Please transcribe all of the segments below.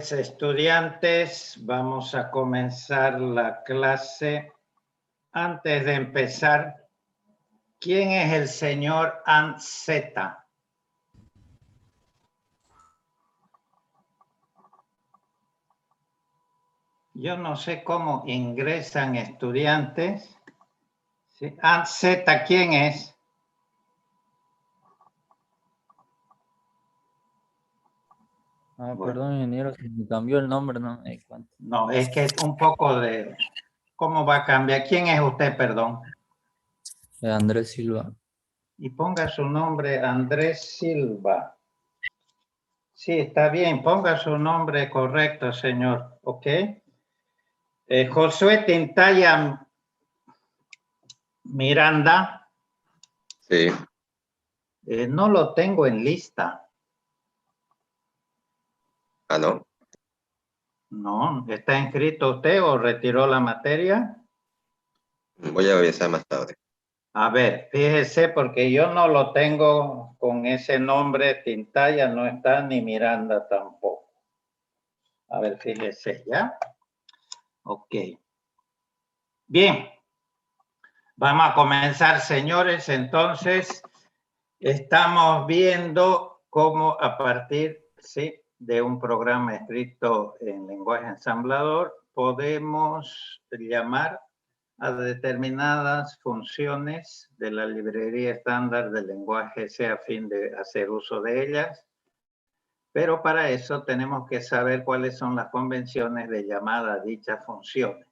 Estudiantes, vamos a comenzar la clase. Antes de empezar, ¿quién es el señor Anzeta? Yo no sé cómo ingresan estudiantes. ¿Sí? Anzeta, ¿quién es? Ah, bueno. Perdón, ingeniero, se me cambió el nombre, no me di cuenta. No, es que es un poco de... ¿Cómo va a cambiar? ¿Quién es usted, perdón? Andrés Silva. Y ponga su nombre, Andrés Silva. Sí, está bien, ponga su nombre correcto, señor, ¿ok? Josué Tintaya Miranda. Sí. No lo tengo en lista. Ah, ¿no? No, ¿está inscrito usted o retiró la materia? Voy a revisar más tarde. A ver, fíjese, porque yo no lo tengo con ese nombre, Tintaya no está, ni Miranda tampoco. A ver, fíjese, ¿ya? Ok. Bien. Vamos a comenzar, señores. Entonces, estamos viendo cómo a partir, ¿sí?, de un programa escrito en lenguaje ensamblador, podemos llamar a determinadas funciones de la librería estándar del lenguaje C a fin de hacer uso de ellas. Pero para eso tenemos que saber cuáles son las convenciones de llamada a dichas funciones.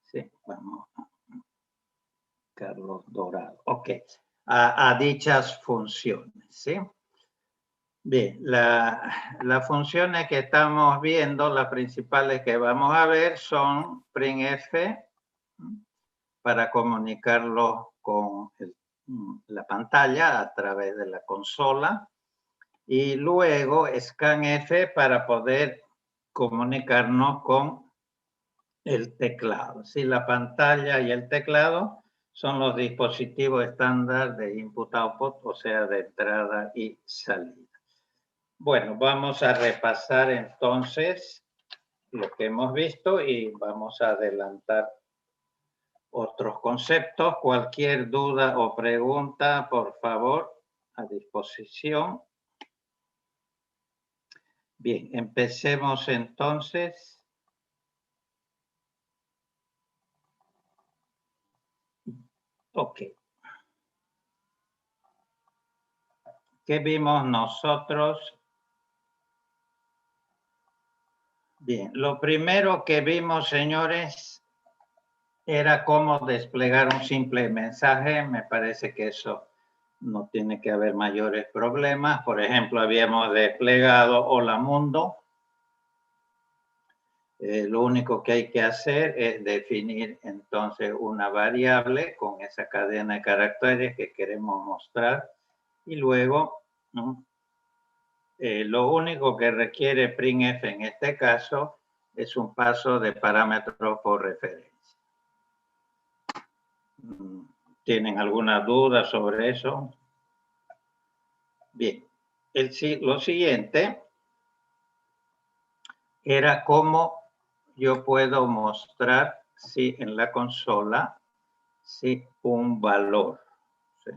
Sí, vamos. Carlos Dorado. Ok. A dichas funciones, ¿sí? Bien, las funciones que estamos viendo, las principales que vamos a ver son printf para comunicarlo con la pantalla a través de la consola y luego scanf para poder comunicarnos con el teclado. Sí, la pantalla y el teclado son los dispositivos estándar de input-output, o sea, de entrada y salida. Bueno, vamos a repasar entonces lo que hemos visto y vamos a adelantar otros conceptos. Cualquier duda o pregunta, por favor, a disposición. Bien, empecemos entonces. Ok. ¿Qué vimos nosotros? Bien, lo primero que vimos, señores, era cómo desplegar un simple mensaje. Me parece que eso no tiene que haber mayores problemas. Por ejemplo, habíamos desplegado Hola Mundo. Lo único que hay que hacer es definir entonces una variable con esa cadena de caracteres que queremos mostrar y luego, ¿no?, lo único que requiere printf en este caso es un paso de parámetros por referencia. ¿Tienen alguna duda sobre eso? Bien, lo siguiente era cómo yo puedo mostrar, ¿sí?, en la consola, ¿sí?, un valor, ¿sí?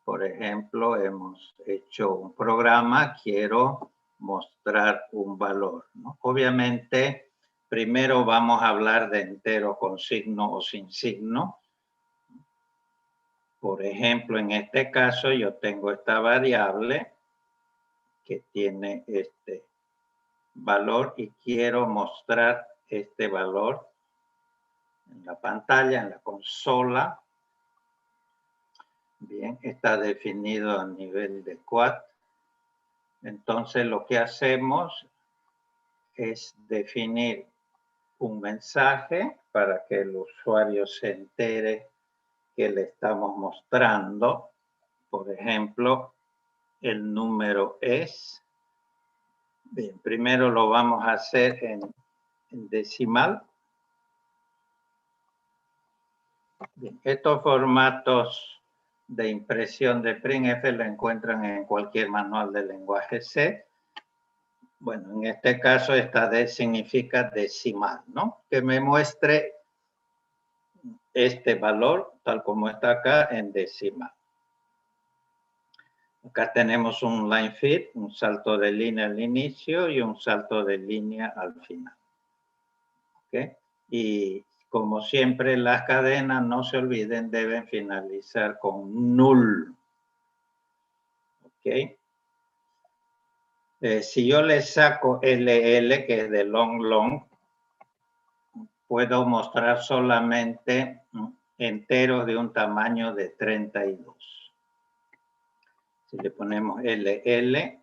Por ejemplo, hemos hecho un programa, quiero mostrar un valor, ¿no? Obviamente, primero vamos a hablar de entero con signo o sin signo. Por ejemplo, en este caso yo tengo esta variable que tiene este valor y quiero mostrar este valor en la pantalla, en la consola. Bien, está definido a nivel de quad. Entonces lo que hacemos es definir un mensaje para que el usuario se entere que le estamos mostrando. Por ejemplo, el número es. Bien, primero lo vamos a hacer en decimal. Bien, estos formatos de impresión de printf lo encuentran en cualquier manual de lenguaje C. Bueno, en este caso esta D significa decimal, ¿no? Que me muestre este valor, tal como está acá, en decimal. Acá tenemos un line fit, un salto de línea al inicio y un salto de línea al final. ¿Okay? Y como siempre, las cadenas, no se olviden, deben finalizar con null. ¿Ok? Si yo le saco LL, que es de long, long, puedo mostrar solamente enteros de un tamaño de 32. Si le ponemos LL,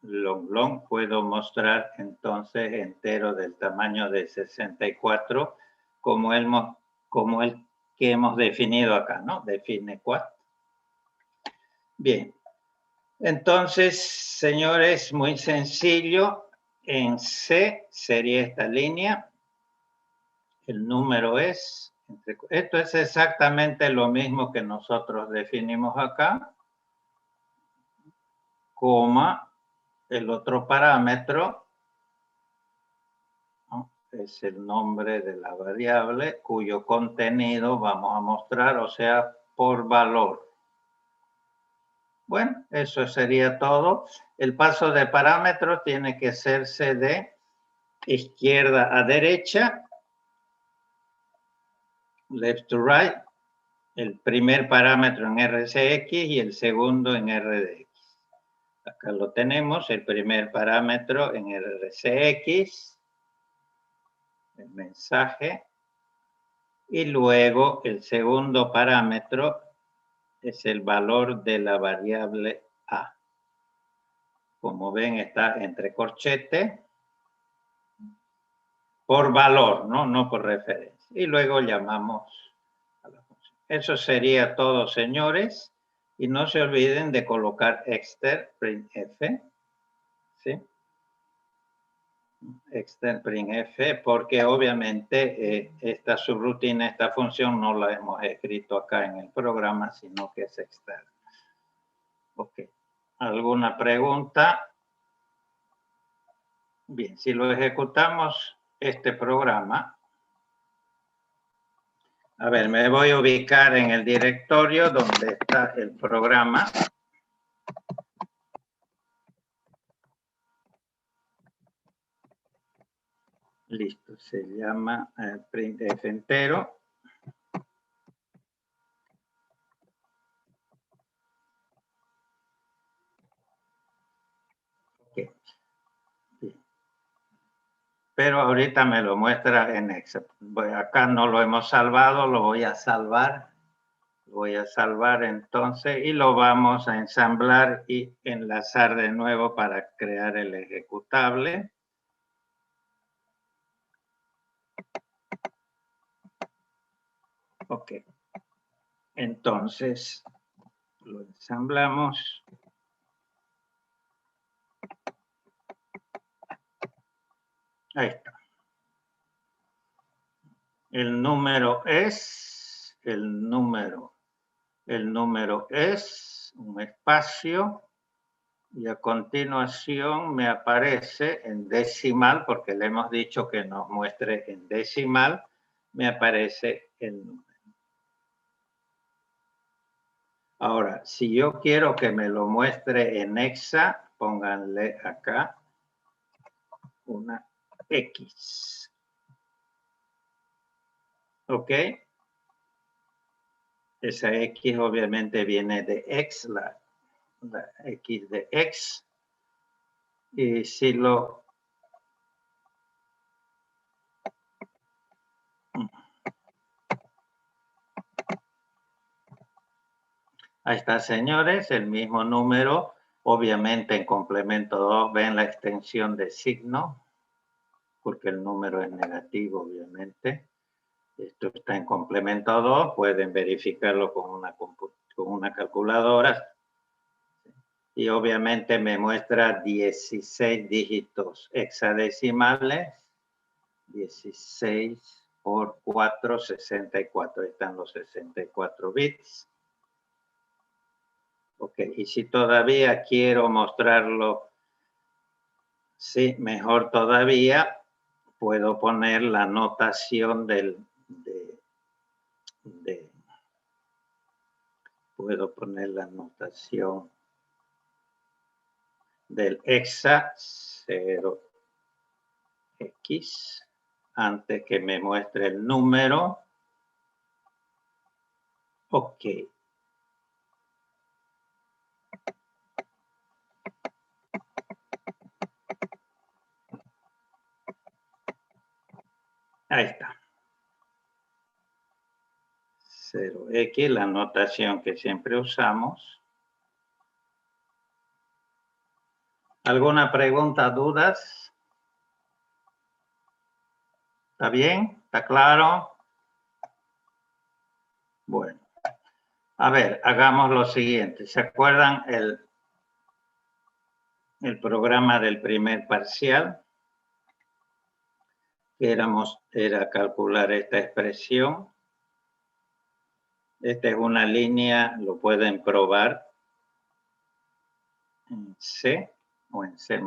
long, long, puedo mostrar entonces enteros del tamaño de 64, como el que hemos definido acá, ¿no? Define 4. Bien. Entonces, señores, muy sencillo. En C sería esta línea. El número es... Esto es exactamente lo mismo que nosotros definimos acá. Coma, el otro parámetro, ¿no? Es el nombre de la variable cuyo contenido vamos a mostrar, o sea, por valor. Bueno, eso sería todo. El paso de parámetros tiene que hacerse de izquierda a derecha, left to right, el primer parámetro en RCX y el segundo en RDX. Acá lo tenemos, el primer parámetro en RCX, el mensaje, y luego el segundo parámetro es el valor de la variable A. Como ven, está entre corchetes, por valor, ¿no? No por referencia. Y luego llamamos a la función. Eso sería todo, señores. Y no se olviden de colocar exter printf, ¿sí? Exter printf, porque obviamente esta subrutina, esta función no la hemos escrito acá en el programa, sino que es externa. Ok. ¿Alguna pregunta? Bien, si lo ejecutamos, este programa, a ver, me voy a ubicar en el directorio donde está el programa. Listo, se llama printf entero. Okay. Bien. Pero ahorita me lo muestra en Excel. Acá no lo hemos salvado, lo voy a salvar. Voy a salvar entonces y lo vamos a ensamblar y enlazar de nuevo para crear el ejecutable. Ok. Entonces, lo ensamblamos. Ahí está. El número es un espacio y a continuación me aparece en decimal, porque le hemos dicho que nos muestre en decimal, me aparece el número. Ahora, si yo quiero que me lo muestre en hexa, pónganle acá una X. ¿Ok? Esa X obviamente viene de X, la X de X. Y si lo... Ahí está, señores, el mismo número. Obviamente en complemento 2 ven la extensión de signo, porque el número es negativo, obviamente. Esto está en complemento 2, pueden verificarlo con una calculadora. Y obviamente me muestra 16 dígitos hexadecimales. 16 por 4, 64. Ahí están los 64 bits. Ok, y si todavía quiero mostrarlo Sí, mejor todavía, puedo poner la notación puedo poner la notación del hexa 0x antes que me muestre el número. Ok. Ahí está. 0x, la notación que siempre usamos. ¿Alguna pregunta, dudas? ¿Está bien? ¿Está claro? Bueno. A ver, hagamos lo siguiente. ¿Se acuerdan el programa del primer parcial? Que era calcular esta expresión. Esta es una línea, lo pueden probar en C o en C++,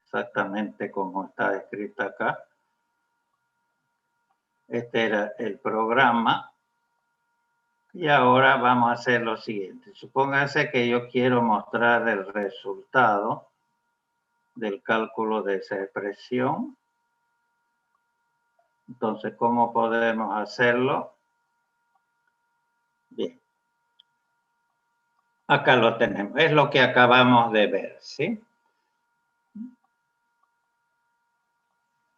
exactamente como está escrito acá. Este era el programa. Y ahora vamos a hacer lo siguiente. Supónganse que yo quiero mostrar el resultado del cálculo de esa expresión. Entonces, ¿cómo podemos hacerlo? Bien. Acá lo tenemos. Es lo que acabamos de ver, ¿sí?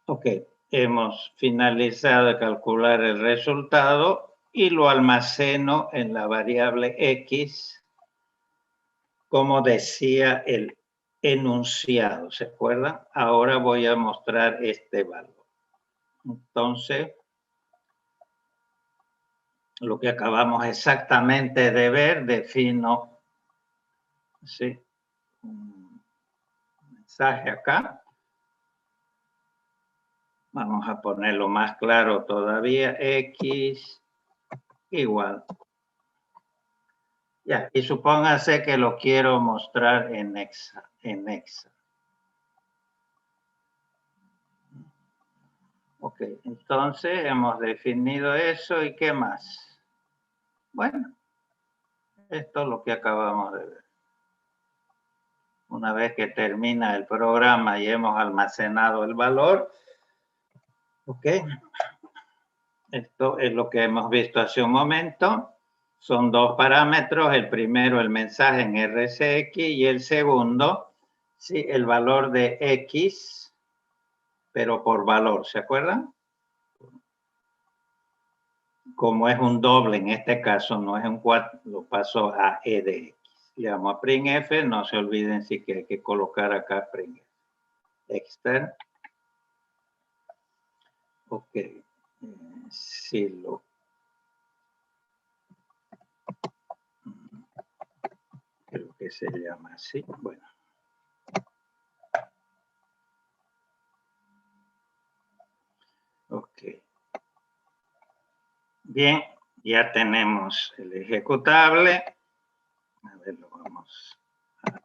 Ok. Hemos finalizado de calcular el resultado y lo almaceno en la variable X, como decía el enunciado, ¿se acuerdan? Ahora voy a mostrar este valor. Entonces, lo que acabamos exactamente de ver, defino, ¿sí?, un mensaje acá. Vamos a ponerlo más claro todavía. X igual. Ya, y supóngase que lo quiero mostrar en hexa. Ok, entonces hemos definido eso. ¿Y qué más? Bueno, esto es lo que acabamos de ver. Una vez que termina el programa y hemos almacenado el valor, ok, esto es lo que hemos visto hace un momento. Son dos parámetros, el primero el mensaje en RCX y el segundo, sí, el valor de X, pero por valor, ¿se acuerdan? Como es un doble en este caso, no es un 4, lo paso a E de X. Le damos a printf, no se olviden si que hay que colocar acá printf. Extern. Ok. Si lo... Creo que se llama así. Bueno. Ok. Bien, ya tenemos el ejecutable. A ver, lo vamos a...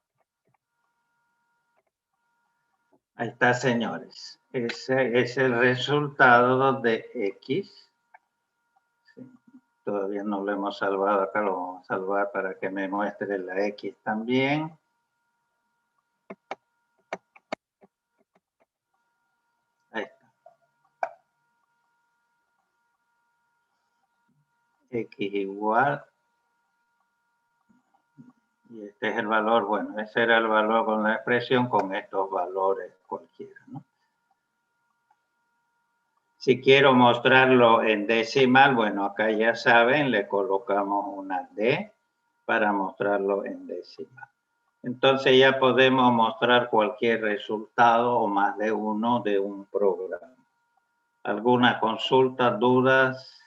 Ahí está, señores. Ese es el resultado de X. Sí. Todavía no lo hemos salvado. Acá lo vamos a salvar para que me muestre la X también. Ahí está. X igual. Y este es el valor. Bueno, ese era el valor con la expresión con estos valores cualquiera, ¿no? Si quiero mostrarlo en decimal, bueno, acá ya saben, le colocamos una D para mostrarlo en decimal. Entonces ya podemos mostrar cualquier resultado o más de uno de un programa. ¿Alguna consulta, dudas?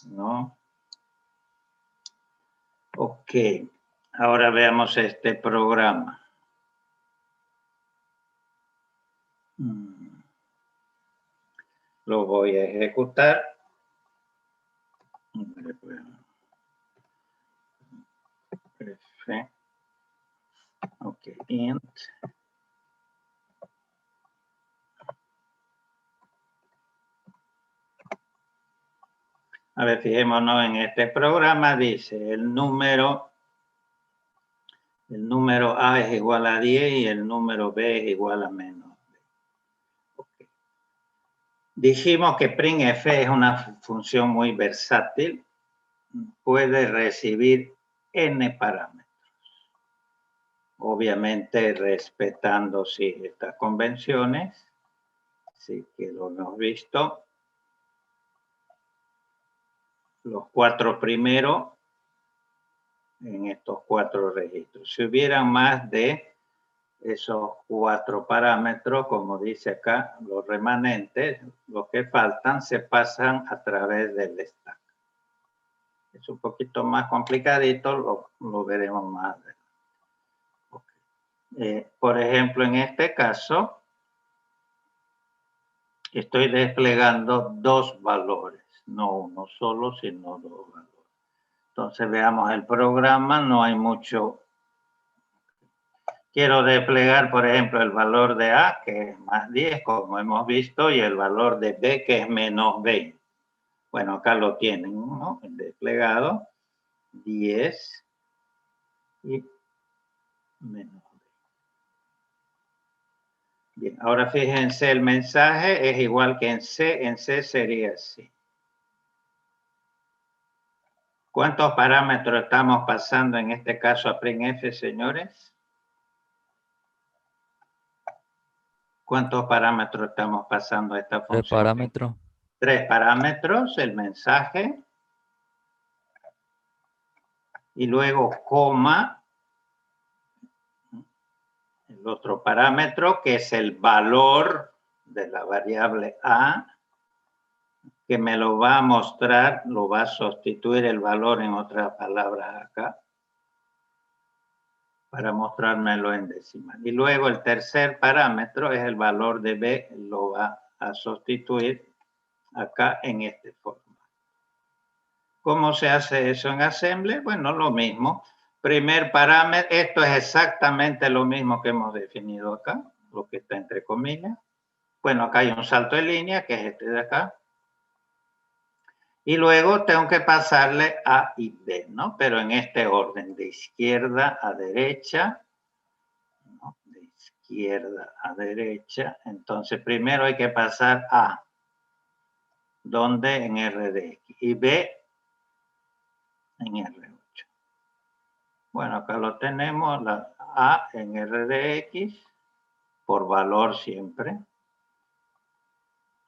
¿No? Ok. Ahora veamos este programa. Lo voy a ejecutar. F. Ok, int. A ver, fijémonos en este programa, dice el número A es igual a 10 y el número B es igual a menos B. Okay. Dijimos que printf es una función muy versátil, puede recibir n parámetros. Obviamente respetando estas convenciones, así que lo hemos visto. Los 4 primeros en estos 4 registros. Si hubieran más de esos 4 parámetros, como dice acá, los remanentes, los que faltan, se pasan a través del stack. Es un poquito más complicadito, lo veremos más. Okay. Por ejemplo, en este caso, estoy desplegando 2 valores, no uno solo, sino 2 valores. Entonces veamos el programa, no hay mucho. Quiero desplegar, por ejemplo, el valor de A, que es más 10, como hemos visto, y el valor de B, que es menos 20. Bueno, acá lo tienen, ¿no? El desplegado, 10 y menos 20. Bien, ahora fíjense, el mensaje es igual que en C sería así. ¿Cuántos parámetros estamos pasando en este caso a printf, señores? ¿Cuántos parámetros estamos pasando a esta función? 3 parámetros. 3 parámetros, el mensaje. Y luego coma, el otro parámetro, que es el valor de la variable A, que me lo va a mostrar, lo va a sustituir el valor en otras palabras acá, para mostrármelo en decimal. Y luego el tercer parámetro es el valor de B, lo va a sustituir acá en este formato. ¿Cómo se hace eso en Assembly? Bueno, lo mismo. Primer parámetro, esto es exactamente lo mismo que hemos definido acá, lo que está entre comillas. Bueno, acá hay un salto de línea, que es este de acá. Y luego tengo que pasarle A y B, ¿no? Pero en este orden, de izquierda a derecha, ¿no? De izquierda a derecha. Entonces, primero hay que pasar A, donde en RDX, y B en R8. Bueno, acá lo tenemos, la A en RDX, por valor siempre,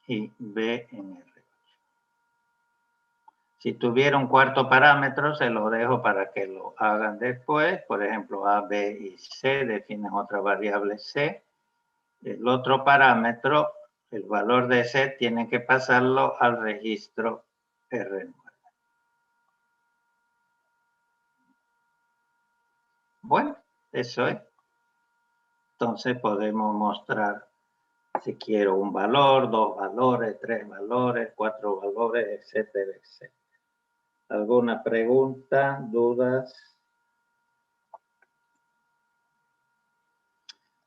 y B en R8. Si tuviera un cuarto parámetro, se lo dejo para que lo hagan después. Por ejemplo, A, B y C definen otra variable C. El otro parámetro, el valor de C, tienen que pasarlo al registro R9. Bueno, eso es. Entonces podemos mostrar si quiero un valor, 2 valores, 3 valores, 4 valores, etcétera, etcétera. ¿Alguna pregunta, dudas?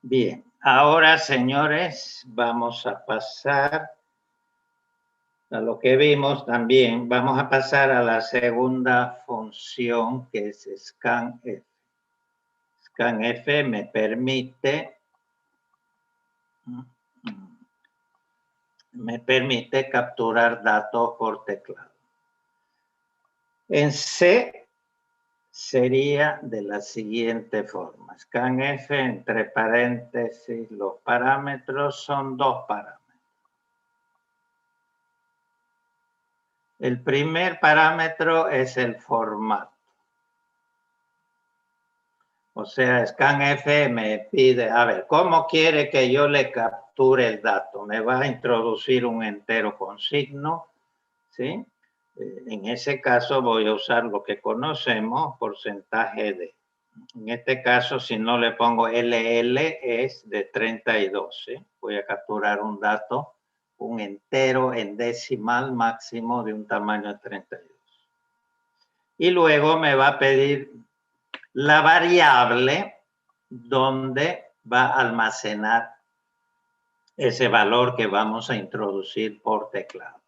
Bien, ahora, señores, vamos a pasar a lo que vimos también. Vamos a pasar a la segunda función, que es scanf. Scanf me permite capturar datos por teclado. En C sería de la siguiente forma. Scanf, entre paréntesis, los parámetros son 2 parámetros. El primer parámetro es el formato. O sea, scanf me pide, a ver, ¿cómo quiere que yo le capture el dato? Me va a introducir un entero con signo, ¿sí? En ese caso voy a usar lo que conocemos, porcentaje de. En este caso, si no le pongo LL, es de 32, ¿sí? Voy a capturar un dato, un entero en decimal máximo de un tamaño de 32. Y luego me va a pedir la variable donde va a almacenar ese valor que vamos a introducir por teclado.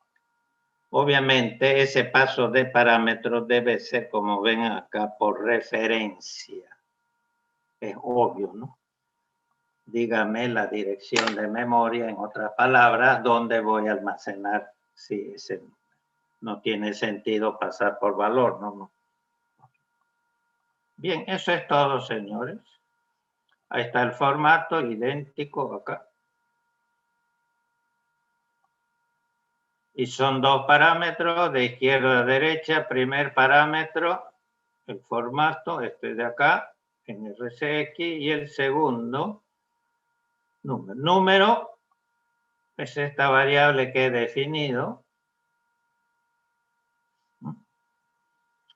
Obviamente, ese paso de parámetros debe ser, como ven acá, por referencia. Es obvio, ¿no? Dígame la dirección de memoria, en otras palabras, dónde voy a almacenar. Sí, no tiene sentido pasar por valor, ¿no? Bien, eso es todo, señores. Ahí está el formato idéntico acá. Y son dos parámetros de izquierda a derecha. Primer parámetro, el formato, este de acá, en RCX. Y el segundo, número. Número es esta variable que he definido.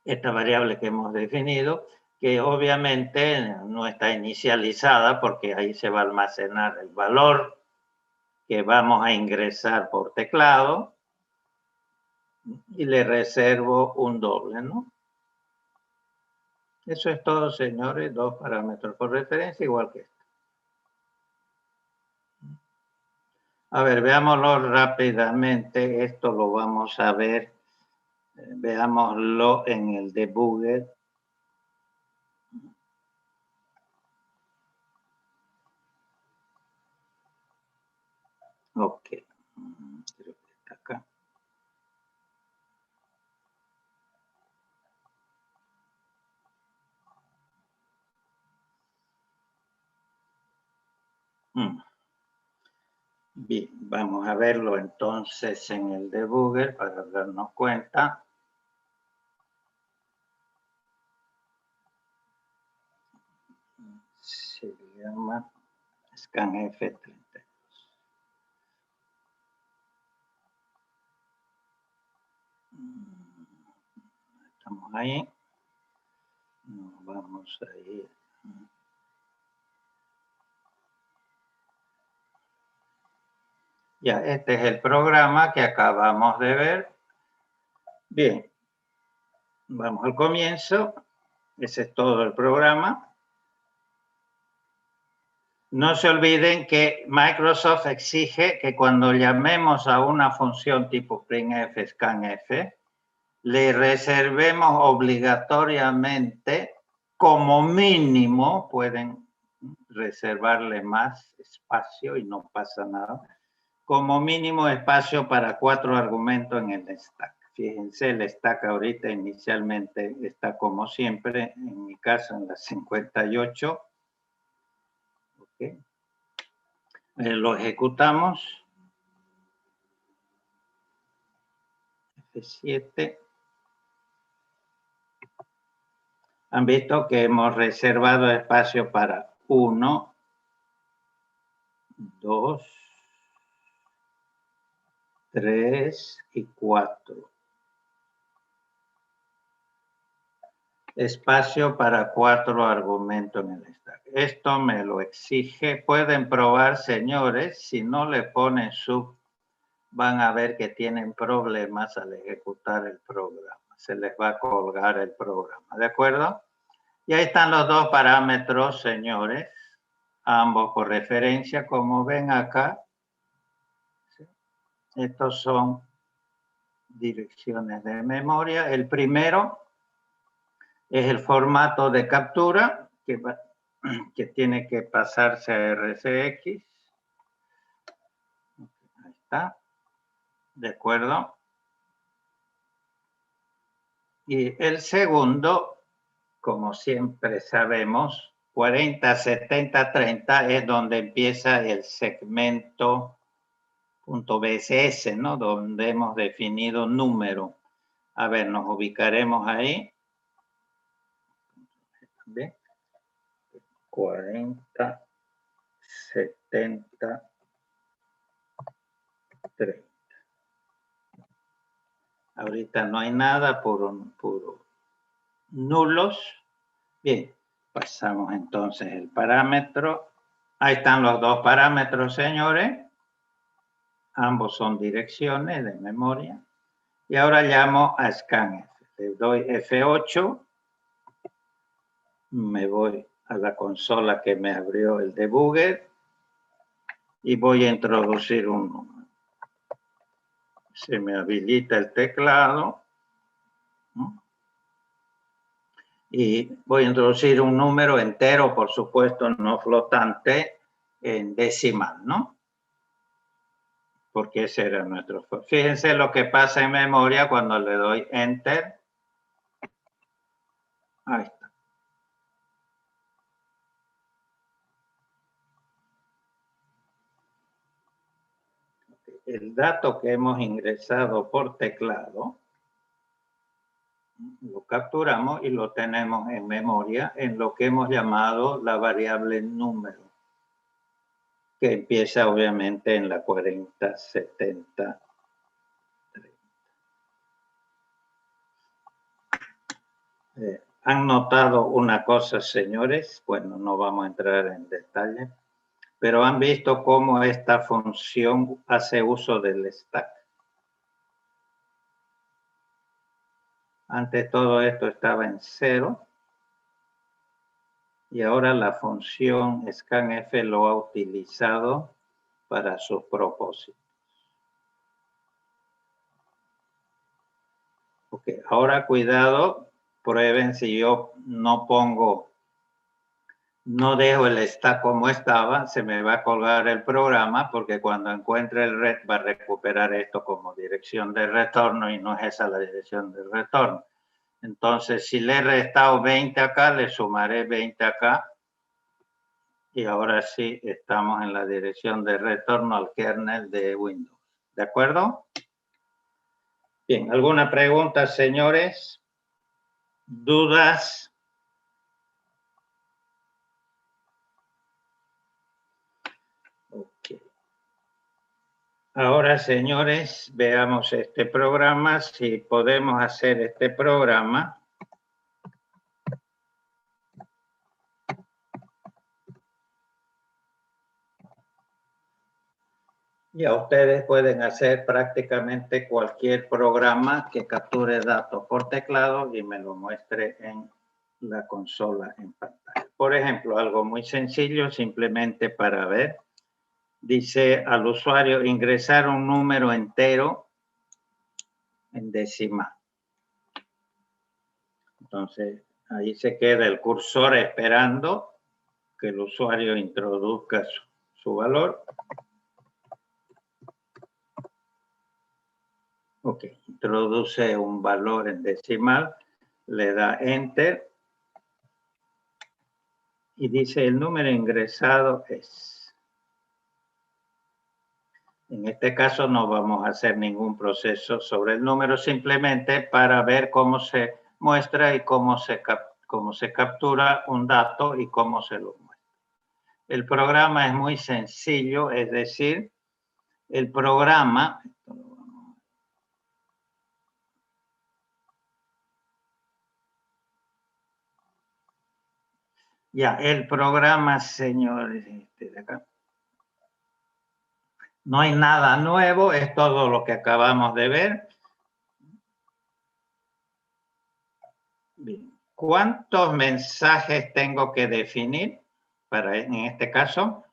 Esta variable que hemos definido, que obviamente no está inicializada porque ahí se va a almacenar el valor que vamos a ingresar por teclado. Y le reservo un doble, ¿no? Eso es todo, señores. Dos parámetros por referencia, igual que esto. A ver, veámoslo rápidamente. Esto lo vamos a ver. Veámoslo en el debugger. Ok. Creo que está acá. Bien, vamos a verlo entonces en el debugger para darnos cuenta. Se llama scanf 32. Estamos ahí. Nos vamos a ir. Ya, este es el programa que acabamos de ver. Bien, vamos al comienzo. Ese es todo el programa. No se olviden que Microsoft exige que cuando llamemos a una función tipo printf, scanf, le reservemos obligatoriamente, como mínimo, pueden reservarle más espacio y no pasa nada, como mínimo espacio para 4 argumentos en el stack. Fíjense, el stack ahorita inicialmente está como siempre, en mi caso en la 58. Okay. Lo ejecutamos. F7. Han visto que hemos reservado espacio para 1, 2, 3 y 4. Espacio para 4 argumentos en el stack. Esto me lo exige. Pueden probar, señores, si no le ponen sub, van a ver que tienen problemas al ejecutar el programa. Se les va a colgar el programa, ¿de acuerdo? Y ahí están los dos parámetros, señores, ambos por referencia, como ven acá. Estos son direcciones de memoria. El primero es el formato de captura que tiene que pasarse a RCX. Ahí está. ¿De acuerdo? Y el segundo, como siempre sabemos, 40, 70, 30 es donde empieza el segmento .bss, ¿no? Donde hemos definido número. A ver, nos ubicaremos ahí. ¿Bien? 40, 70, 30. Ahorita no hay nada, puro nulos. Bien, pasamos entonces el parámetro. Ahí están los dos parámetros, señores. Ambos son direcciones de memoria. Y ahora llamo a scanf. Le doy F8. Me voy a la consola que me abrió el debugger y voy a introducir un número. Se me habilita el teclado, ¿no? Y voy a introducir un número entero, por supuesto, no flotante, en decimal, ¿no? Porque ese era nuestro... Fíjense lo que pasa en memoria cuando le doy Enter. Ahí está. El dato que hemos ingresado por teclado, lo capturamos y lo tenemos en memoria en lo que hemos llamado la variable número, que empieza obviamente en la 4070. ¿Han notado una cosa, señores? Bueno, no vamos a entrar en detalle, pero han visto cómo esta función hace uso del stack. Antes todo esto estaba en 0 y ahora la función scanf lo ha utilizado para sus propósitos. Ok, ahora cuidado, prueben si yo no dejo el stack como estaba, se me va a colgar el programa porque cuando encuentre el red va a recuperar esto como dirección de retorno y no es esa la dirección de retorno. Entonces, si le he restado 20 acá, le sumaré 20 acá y ahora sí estamos en la dirección de retorno al kernel de Windows. ¿De acuerdo? Bien, ¿alguna pregunta, señores? ¿Dudas? Ok. Ahora, señores, veamos este programa, si podemos hacer este programa. Ya ustedes pueden hacer prácticamente cualquier programa que capture datos por teclado y me lo muestre en la consola en pantalla. Por ejemplo, algo muy sencillo, simplemente para ver. Dice al usuario ingresar un número entero en decimal. Entonces, ahí se queda el cursor esperando que el usuario introduzca su valor. Ok, introduce un valor en decimal, le da Enter y dice el número ingresado es. En este caso no vamos a hacer ningún proceso sobre el número, simplemente para ver cómo se muestra y cómo se captura un dato y cómo se lo muestra. El programa es muy sencillo, es decir, el programa... Ya, el programa, señores, de acá. No hay nada nuevo, es todo lo que acabamos de ver. Bien. ¿Cuántos mensajes tengo que definir para en este caso?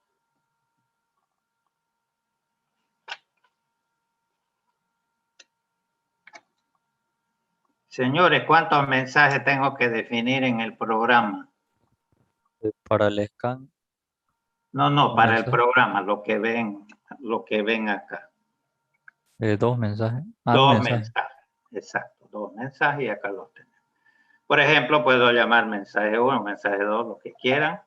Señores, ¿cuántos mensajes tengo que definir en el programa? Para el scan. No, para el mensaje. programa, lo que ven acá. 2 mensajes. Dos mensajes. mensajes, exacto, 2 mensajes y acá los tenemos. Por ejemplo, puedo llamar mensaje 1, mensaje 2, lo que quieran.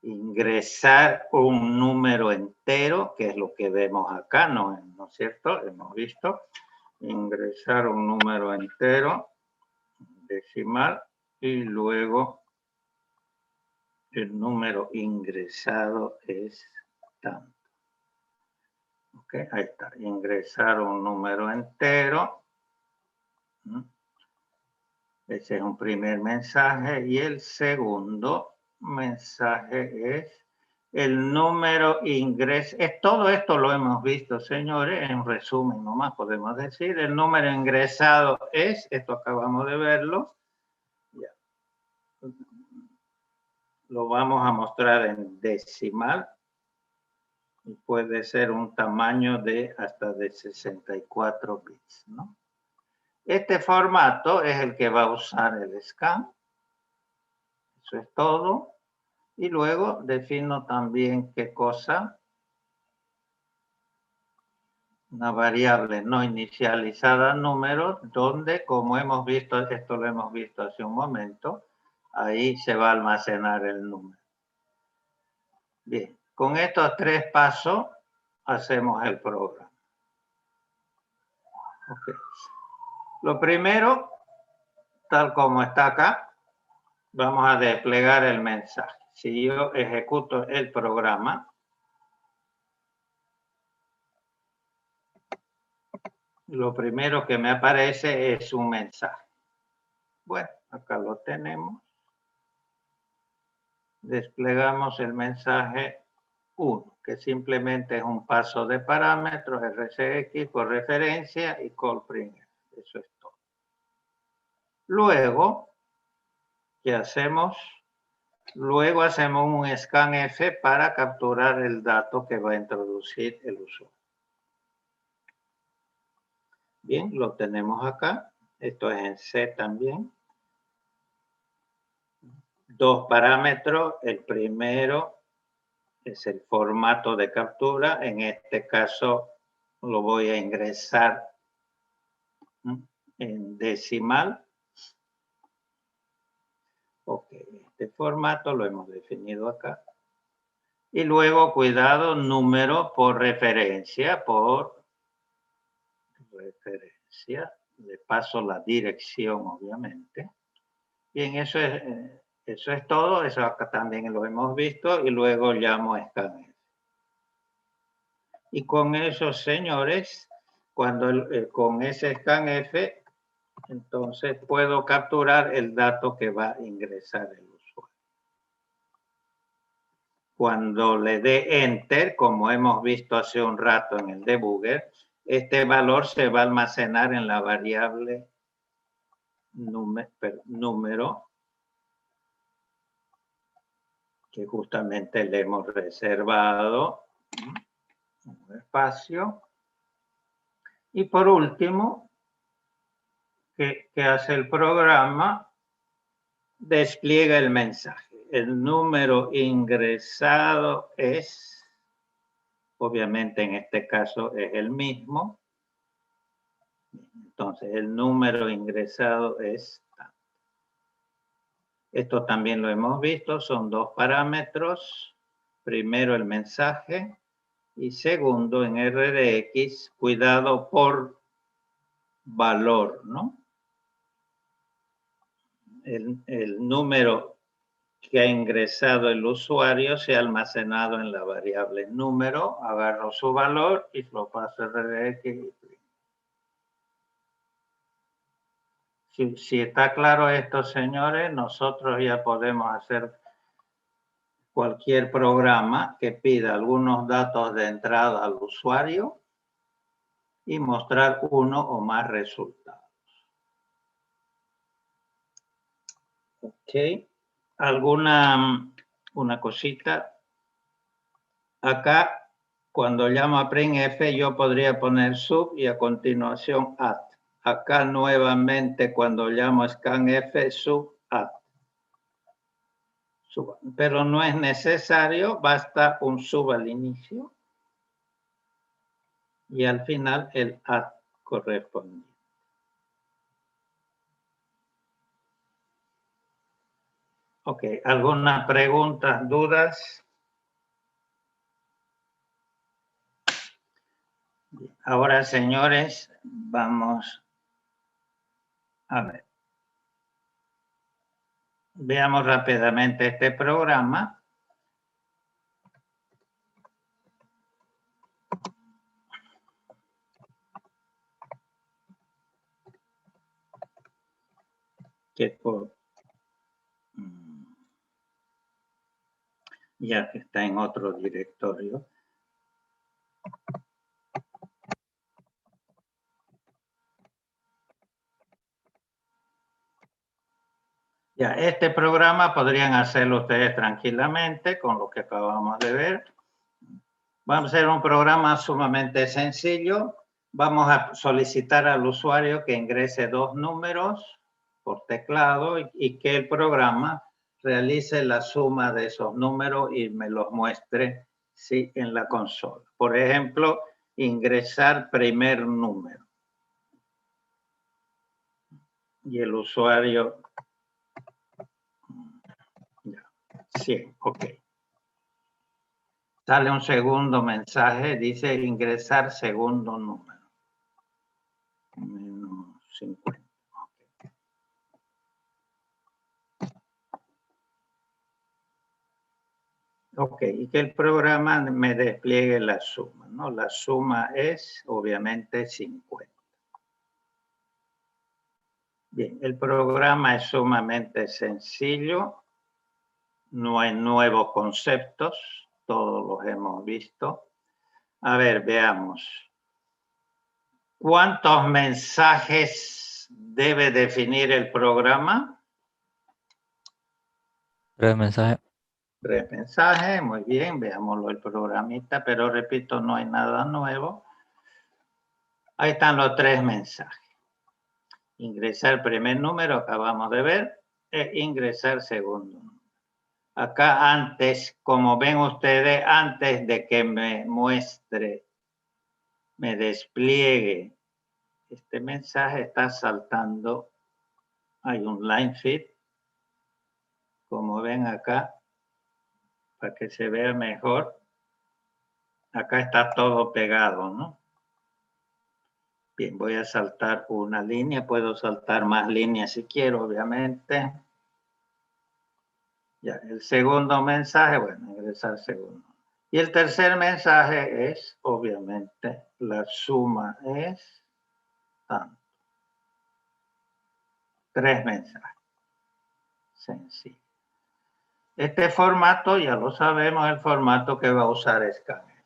Ingresar un número entero, que es lo que vemos acá, ¿no es cierto? Hemos visto. Ingresar un número entero, decimal, y luego el número ingresado es tanto. Ok, ahí está. Ingresar un número entero. Ese es un primer mensaje. Y el segundo mensaje es el número ingreso. Todo esto lo hemos visto, señores. En resumen, nomás podemos decir, el número ingresado es, esto acabamos de verlo. Ya. lo vamos a mostrar en decimal. Y puede ser un tamaño de hasta de 64 bits, ¿no? Este formato es el que va a usar el scan. Eso es todo. Y luego defino también qué cosa. Una variable no inicializada número, donde, como hemos visto, esto lo hemos visto hace un momento, ahí se va a almacenar el número. Bien, con estos 3 pasos hacemos el programa. Okay. Lo primero, tal como está acá, vamos a desplegar el mensaje. Si yo ejecuto el programa, lo primero que me aparece es un mensaje. Bueno, acá lo tenemos. Desplegamos el mensaje 1, que simplemente es un paso de parámetros, RCX por referencia y callprint. Eso es todo. Luego, ¿qué hacemos? Luego hacemos un scanf para capturar el dato que va a introducir el usuario. Bien, lo tenemos acá. Esto es en C también. 2 parámetros. El primero es el formato de captura. En este caso lo voy a ingresar en decimal. Ok, este formato lo hemos definido acá. Y luego, cuidado, número por referencia, le paso la dirección, obviamente. Bien, eso es todo, eso acá también lo hemos visto, y luego llamo scanf. Y con esos señores, con ese scanf, entonces puedo capturar el dato que va a ingresar el usuario. Cuando le dé Enter, como hemos visto hace un rato en el debugger, este valor se va a almacenar en la variable número que justamente le hemos reservado un espacio. Y por último, ¿qué hace el programa? Despliega el mensaje. El número ingresado es, obviamente en este caso es el mismo. Entonces el número ingresado es tanto. Esto también lo hemos visto, son 2 parámetros. Primero el mensaje y segundo en RDX, cuidado por valor, ¿no? El número que ha ingresado el usuario se ha almacenado en la variable número, agarro su valor y lo paso a RDX. Si está claro esto, señores, nosotros ya podemos hacer cualquier programa que pida algunos datos de entrada al usuario y mostrar uno o más resultados. Ok. Una cosita. Acá, cuando llamo a printf, yo podría poner sub y a continuación add. Acá nuevamente, cuando llamo a scanf, sub add. Pero no es necesario, basta un sub al inicio y al final el add correspondiente. Ok, ¿algunas preguntas, dudas? Ahora, señores, vamos a ver. Veamos rápidamente este programa. Ya que está en otro directorio. Ya, este programa podrían hacerlo ustedes tranquilamente con lo que acabamos de ver. Vamos a hacer un programa sumamente sencillo. Vamos a solicitar al usuario que ingrese 2 números por teclado y que el programa realice la suma de esos números y me los muestre, ¿sí?, en la consola. Por ejemplo, ingresar primer número. Y el usuario... Sí, ok. Sale un segundo mensaje, dice ingresar segundo número. Menos 50. Ok, y que el programa me despliegue la suma, ¿no? La suma es, obviamente, 50. Bien, el programa es sumamente sencillo. No hay nuevos conceptos, todos los hemos visto. A ver, veamos. ¿Cuántos mensajes debe definir el programa? 3 mensajes. 3 mensajes, muy bien, veámoslo el programita, pero repito, no hay nada nuevo. Ahí están los 3 mensajes. Ingresar primer número, acabamos de ver, e ingresar segundo número. Acá antes, como ven ustedes, antes de que me muestre, me despliegue este mensaje, está saltando, hay un line fit, como ven acá, para que se vea mejor. Acá está todo pegado, ¿no? Bien, voy a saltar una línea, puedo saltar más líneas si quiero, obviamente. Ya, el segundo mensaje, bueno, ingresar segundo. Y el tercer mensaje es, obviamente, la suma es tanto. 3 mensajes. Sencillo. Este formato, ya lo sabemos, el formato que va a usar Scanner.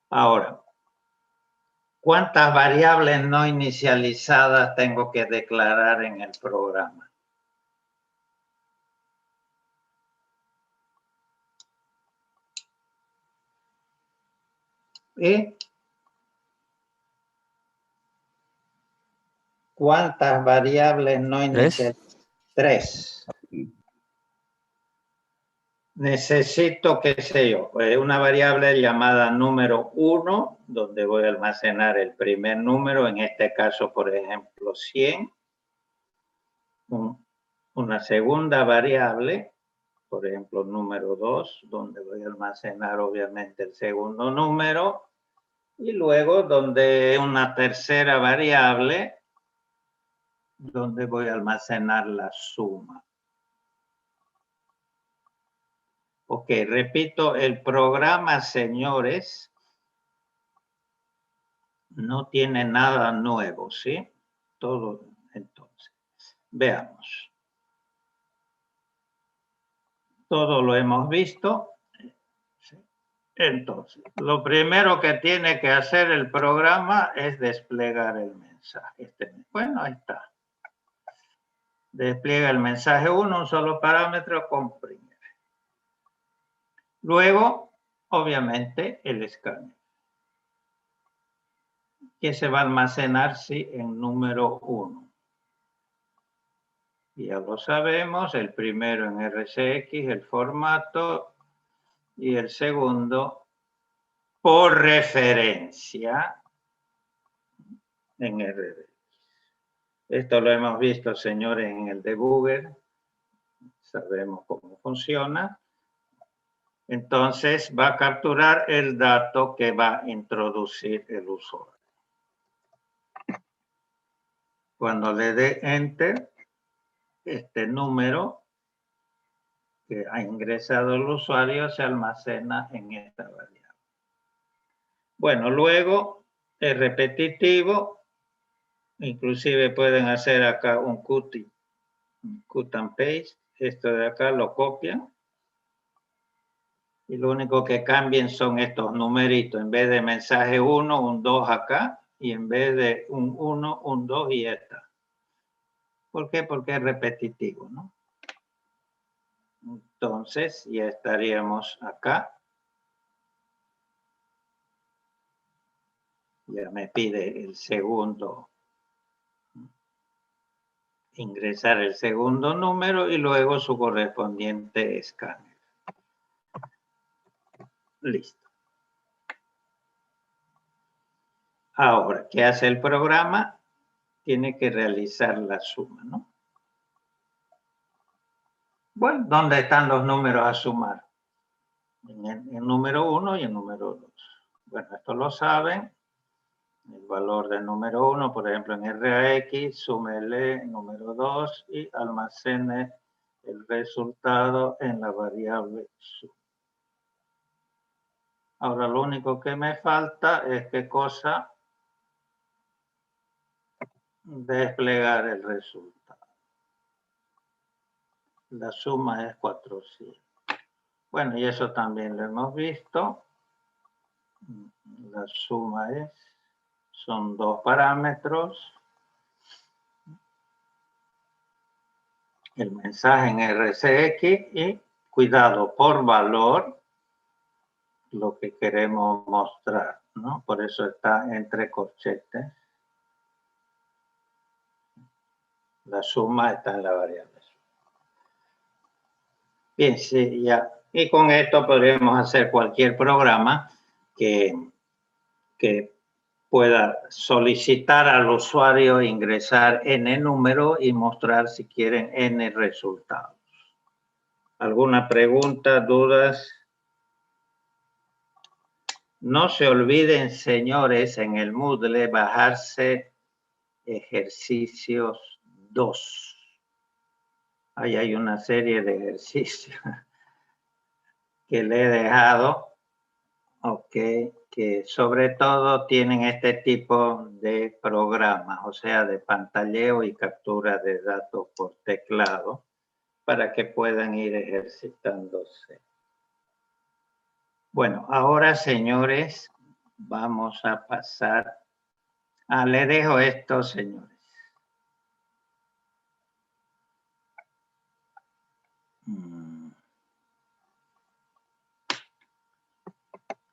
Ahora, ¿cuántas variables no inicializadas tengo que declarar en el programa? ¿Y cuántas variables no inicializadas? 3. Necesito, qué sé yo, una variable llamada número 1, donde voy a almacenar el primer número, en este caso, por ejemplo, 100. Una segunda variable, por ejemplo, número 2, donde voy a almacenar obviamente el segundo número, y luego donde una tercera variable, donde voy a almacenar la suma. Ok, repito, el programa, señores, no tiene nada nuevo, ¿sí? Todo, entonces. Veamos. Todo lo hemos visto. Entonces, lo primero que tiene que hacer el programa es desplegar el mensaje. Bueno, ahí está. Despliega el mensaje 1, un solo parámetro, comprime. Luego, obviamente, el escáner, que se va a almacenar, sí, en número 1. Ya lo sabemos, el primero en RCX, el formato, y el segundo por referencia en RD. Esto lo hemos visto, señores, en el debugger. Sabemos cómo funciona. Entonces va a capturar el dato que va a introducir el usuario. Cuando le dé Enter, este número que ha ingresado el usuario se almacena en esta variable. Bueno, luego es repetitivo. Inclusive pueden hacer acá un cut and paste. Esto de acá lo copian. Y lo único que cambien son estos numeritos. En vez de mensaje 1, un 2 acá. Y en vez de un 1, un 2 y esta. ¿Por qué? Porque es repetitivo, ¿no? Entonces, ya estaríamos acá. Ya me pide el segundo, ingresar el segundo número y luego su correspondiente escáner. Listo. Ahora, ¿qué hace el programa? Tiene que realizar la suma, ¿no? Bueno, ¿dónde están los números a sumar? En el número 1 y el número 2. Bueno, esto lo saben. El valor del número 1, por ejemplo, en RAX, súmele número 2 y almacene el resultado en la variable suma. Ahora, lo único que me falta es qué cosa, desplegar el resultado. La suma es 400. Bueno, y eso también lo hemos visto. La suma son dos parámetros. El mensaje en RCX y, cuidado, por valor, lo que queremos mostrar, ¿no? Por eso está entre corchetes. La suma está en la variable. Bien, sí, ya. Y con esto podríamos hacer cualquier programa que pueda solicitar al usuario ingresar n número y mostrar, si quieren, n resultados. ¿Alguna pregunta, dudas? No se olviden, señores, en el Moodle bajarse ejercicios 2. Ahí hay una serie de ejercicios que le he dejado, que sobre todo tienen este tipo de programas, o sea, de pantalleo y captura de datos por teclado, para que puedan ir ejercitándose. Bueno, ahora, señores, vamos a pasar. Le dejo esto, señores.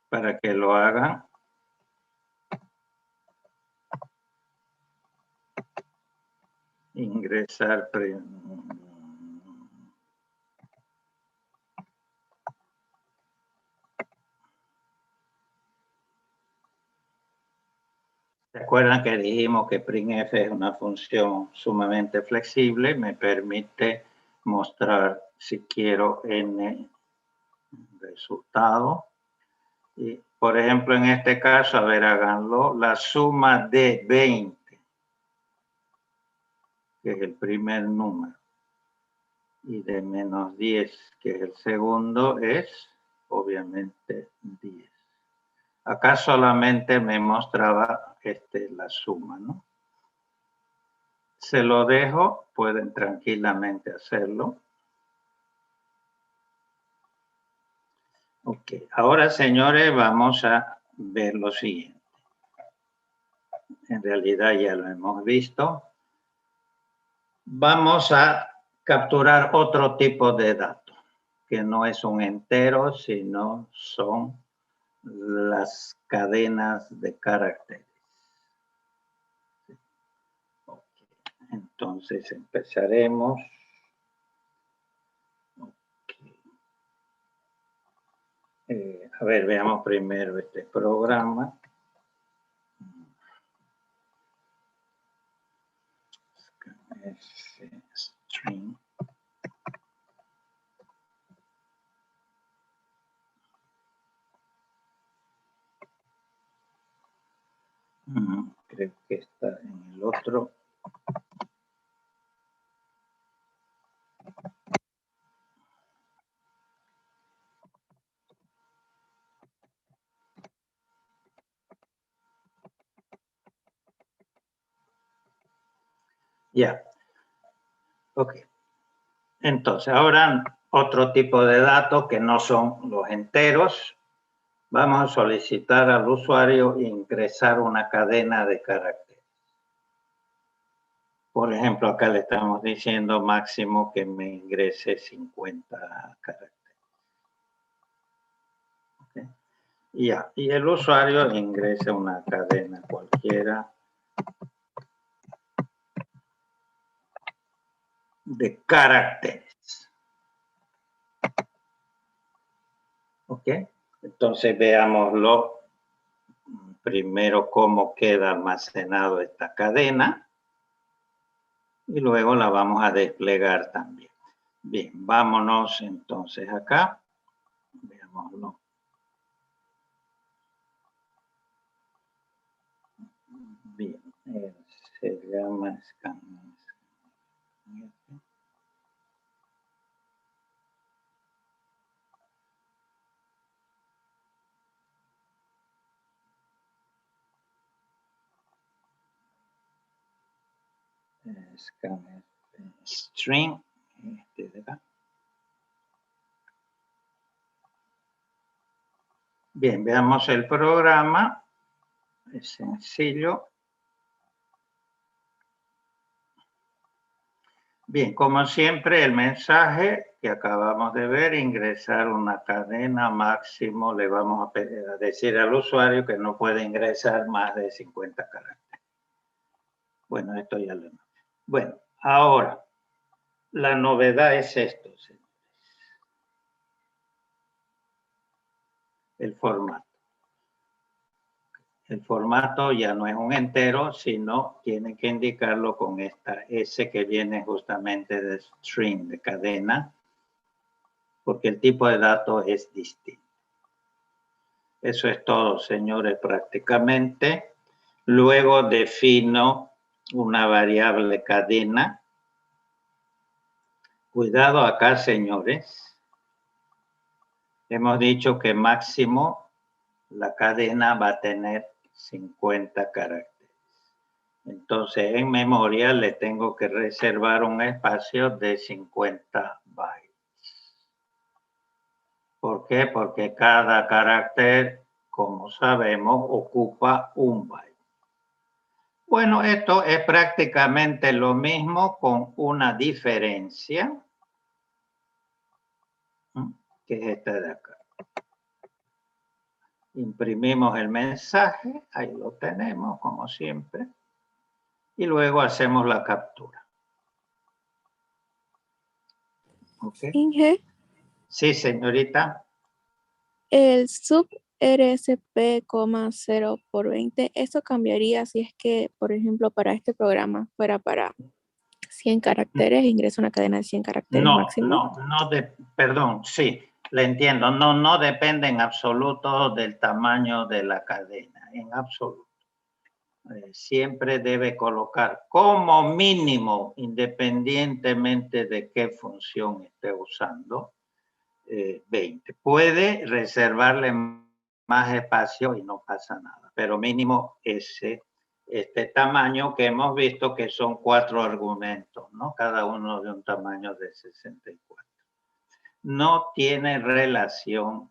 Para que lo hagan. Ingresar. ¿Se acuerdan que dijimos que printf es una función sumamente flexible? Me permite mostrar si quiero n resultado. Y, por ejemplo, en este caso, a ver, háganlo, la suma de 20, que es el primer número, y de menos 10, que es el segundo, es obviamente 10. Acá solamente me mostraba la suma, ¿no? Se lo dejo, pueden tranquilamente hacerlo. Ok, ahora, señores, vamos a ver lo siguiente. En realidad ya lo hemos visto. Vamos a capturar otro tipo de dato, que no es un entero, sino son las cadenas de caracteres. Okay. Entonces empezaremos. Okay. A ver, veamos primero este programa. String. Creo que está en el otro. Ya. Ok. Entonces, ahora otro tipo de datos que no son los enteros. Vamos a solicitar al usuario ingresar una cadena de caracteres. Por ejemplo, acá le estamos diciendo máximo que me ingrese 50 caracteres. ¿Okay? Y el usuario ingresa una cadena cualquiera de caracteres. ¿Ok? Entonces veámoslo primero cómo queda almacenado esta cadena y luego la vamos a desplegar también. Bien, vámonos entonces acá. Veámoslo. Bien, se llama scan. Scanner string, de acá. Bien, veamos el programa. Es sencillo. Bien, como siempre, el mensaje que acabamos de ver, ingresar una cadena máximo, le vamos a decir al usuario que no puede ingresar más de 50 caracteres. Bueno, esto ya lo... Bueno, ahora, la novedad es esto, señores. El formato. El formato ya no es un entero, sino tiene que indicarlo con esta S que viene justamente de string, de cadena, porque el tipo de datos es distinto. Eso es todo, señores, prácticamente. Luego defino una variable cadena. Cuidado acá, señores. Hemos dicho que máximo la cadena va a tener 50 caracteres. Entonces, en memoria le tengo que reservar un espacio de 50 bytes. ¿Por qué? Porque cada carácter, como sabemos, ocupa un byte. Bueno, esto es prácticamente lo mismo con una diferencia, que es esta de acá. Imprimimos el mensaje, ahí lo tenemos, como siempre, y luego hacemos la captura. ¿Okay? Inge, Sí, señorita. el sub RSP, 0 por 20, ¿eso cambiaría si es que, por ejemplo, para este programa fuera para 100 caracteres, ingresa una cadena de 100 caracteres máximo? Perdón, sí, le entiendo. No depende en absoluto del tamaño de la cadena, en absoluto. Siempre debe colocar como mínimo, independientemente de qué función esté usando, 20. Puede reservarle más espacio y no pasa nada, pero mínimo este tamaño que hemos visto que son 4 argumentos, ¿no? Cada uno de un tamaño de 64. No tiene relación.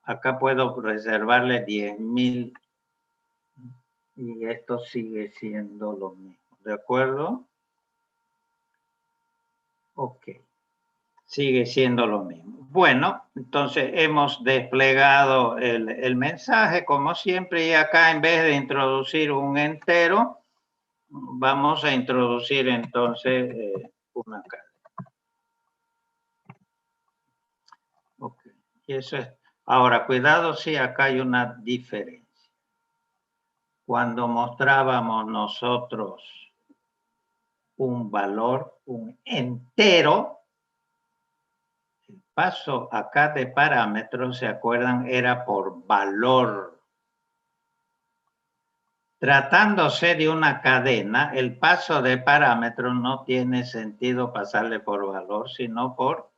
Acá puedo reservarle 10.000 y esto sigue siendo lo mismo, ¿de acuerdo? Ok. Sigue siendo lo mismo. Bueno, entonces hemos desplegado el mensaje como siempre y acá en vez de introducir un entero, vamos a introducir entonces una cadena. Ok, y eso es. Ahora, cuidado si acá hay una diferencia. Cuando mostrábamos nosotros un valor, un entero, el paso acá de parámetros, ¿se acuerdan? Era por valor. Tratándose de una cadena, el paso de parámetros no tiene sentido pasarle por valor, sino por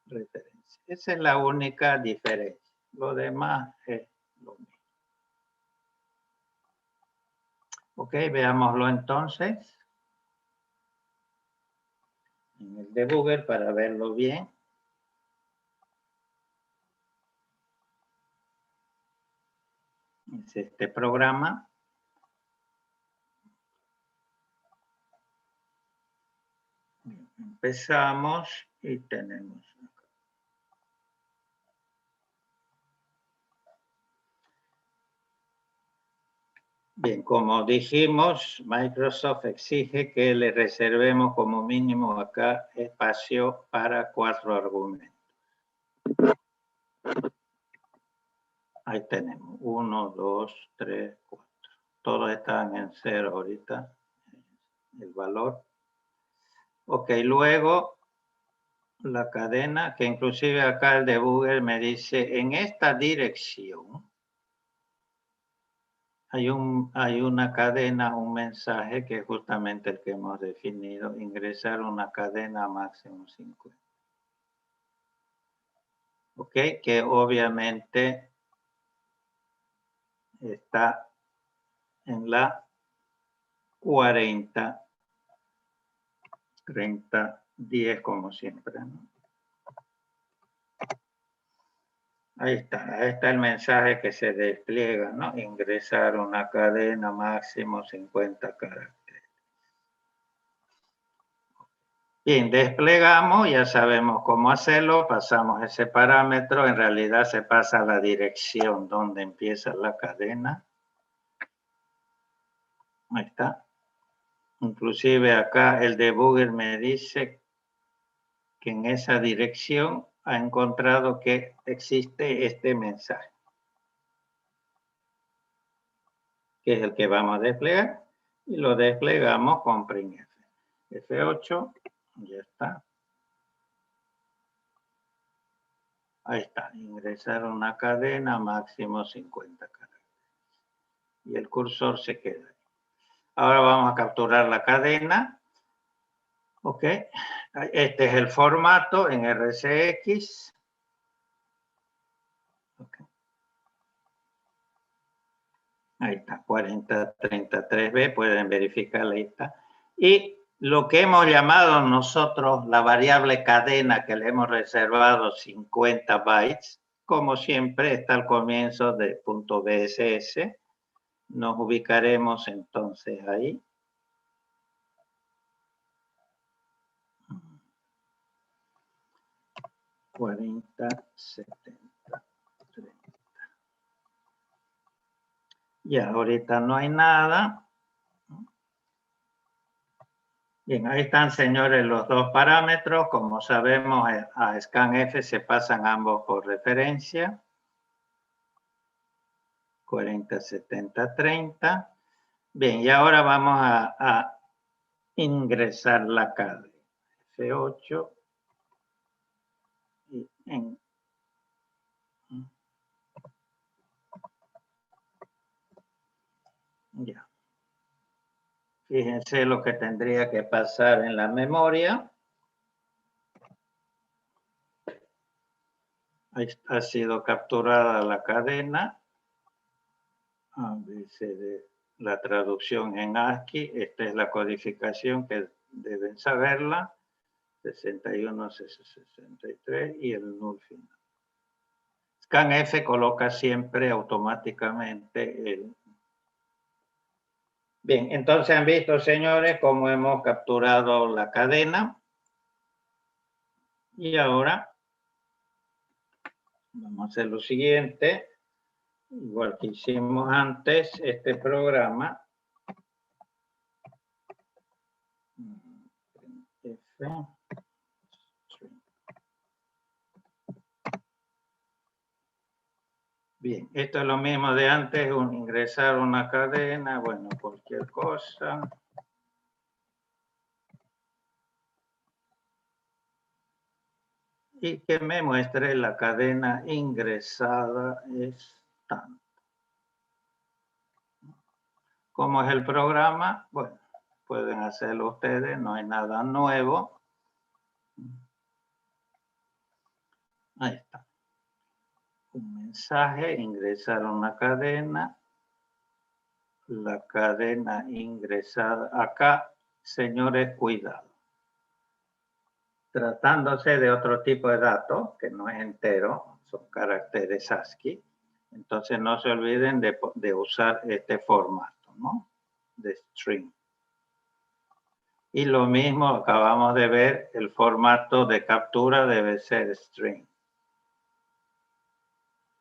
referencia. Esa es la única diferencia. Lo demás es lo mismo. Ok, veámoslo entonces en el debugger para verlo bien. Es este programa. Empezamos y tenemos. Bien, como dijimos, Microsoft exige que le reservemos como mínimo acá espacio para 4 argumentos. Ahí tenemos 1, 2, 3, 4. Todos están en 0 ahorita, el valor. Ok, luego la cadena, que inclusive acá el debugger me dice, en esta dirección hay una cadena, un mensaje que es justamente el que hemos definido, ingresar una cadena máximo 50. Ok, que obviamente está en la 40, 30, 10 como siempre, ¿no? Ahí está el mensaje que se despliega, ¿no? Ingresar una cadena máximo 50 caracteres. Bien, desplegamos, ya sabemos cómo hacerlo, pasamos ese parámetro, en realidad se pasa la dirección donde empieza la cadena. Ahí está. Inclusive acá el debugger me dice que en esa dirección ha encontrado que existe este mensaje, que es el que vamos a desplegar, y lo desplegamos con print F. F8, ya está. Ahí está, ingresar una cadena máximo 50 caracteres. Y el cursor se queda ahí. Ahora vamos a capturar la cadena. Ok, este es el formato en RCX. Okay. Ahí está, 4033B, pueden verificar, ahí está. Y lo que hemos llamado nosotros la variable cadena que le hemos reservado 50 bytes, como siempre está al comienzo de .bss. Nos ubicaremos entonces ahí. $40, 70, 30. Ya, ahorita no hay nada. Bien, ahí están, señores, los dos parámetros. Como sabemos, a scanf se pasan ambos por referencia. 40, 70, 30. Bien, y ahora vamos a ingresar la cadena. F8. Y ya. Fíjense lo que tendría que pasar en la memoria. Ahí ha sido capturada la cadena. A, B, C, D. La traducción en ASCII. Esta es la codificación que deben saberla. 61, 63 y el null final. Scanf coloca siempre automáticamente el... Bien, entonces han visto, señores, cómo hemos capturado la cadena. Y ahora vamos a hacer lo siguiente. Igual que hicimos antes, este programa. F. Bien, esto es lo mismo de antes, ingresar una cadena, bueno, cualquier cosa. Y que me muestre la cadena ingresada es tanto. ¿Cómo es el programa? Bueno, pueden hacerlo ustedes, no hay nada nuevo. Ahí está. Un mensaje, ingresar una cadena. La cadena ingresada. Acá, señores, cuidado. Tratándose de otro tipo de datos, que no es entero, son caracteres ASCII. Entonces no se olviden de usar este formato, ¿no? De string. Y lo mismo acabamos de ver, el formato de captura debe ser string.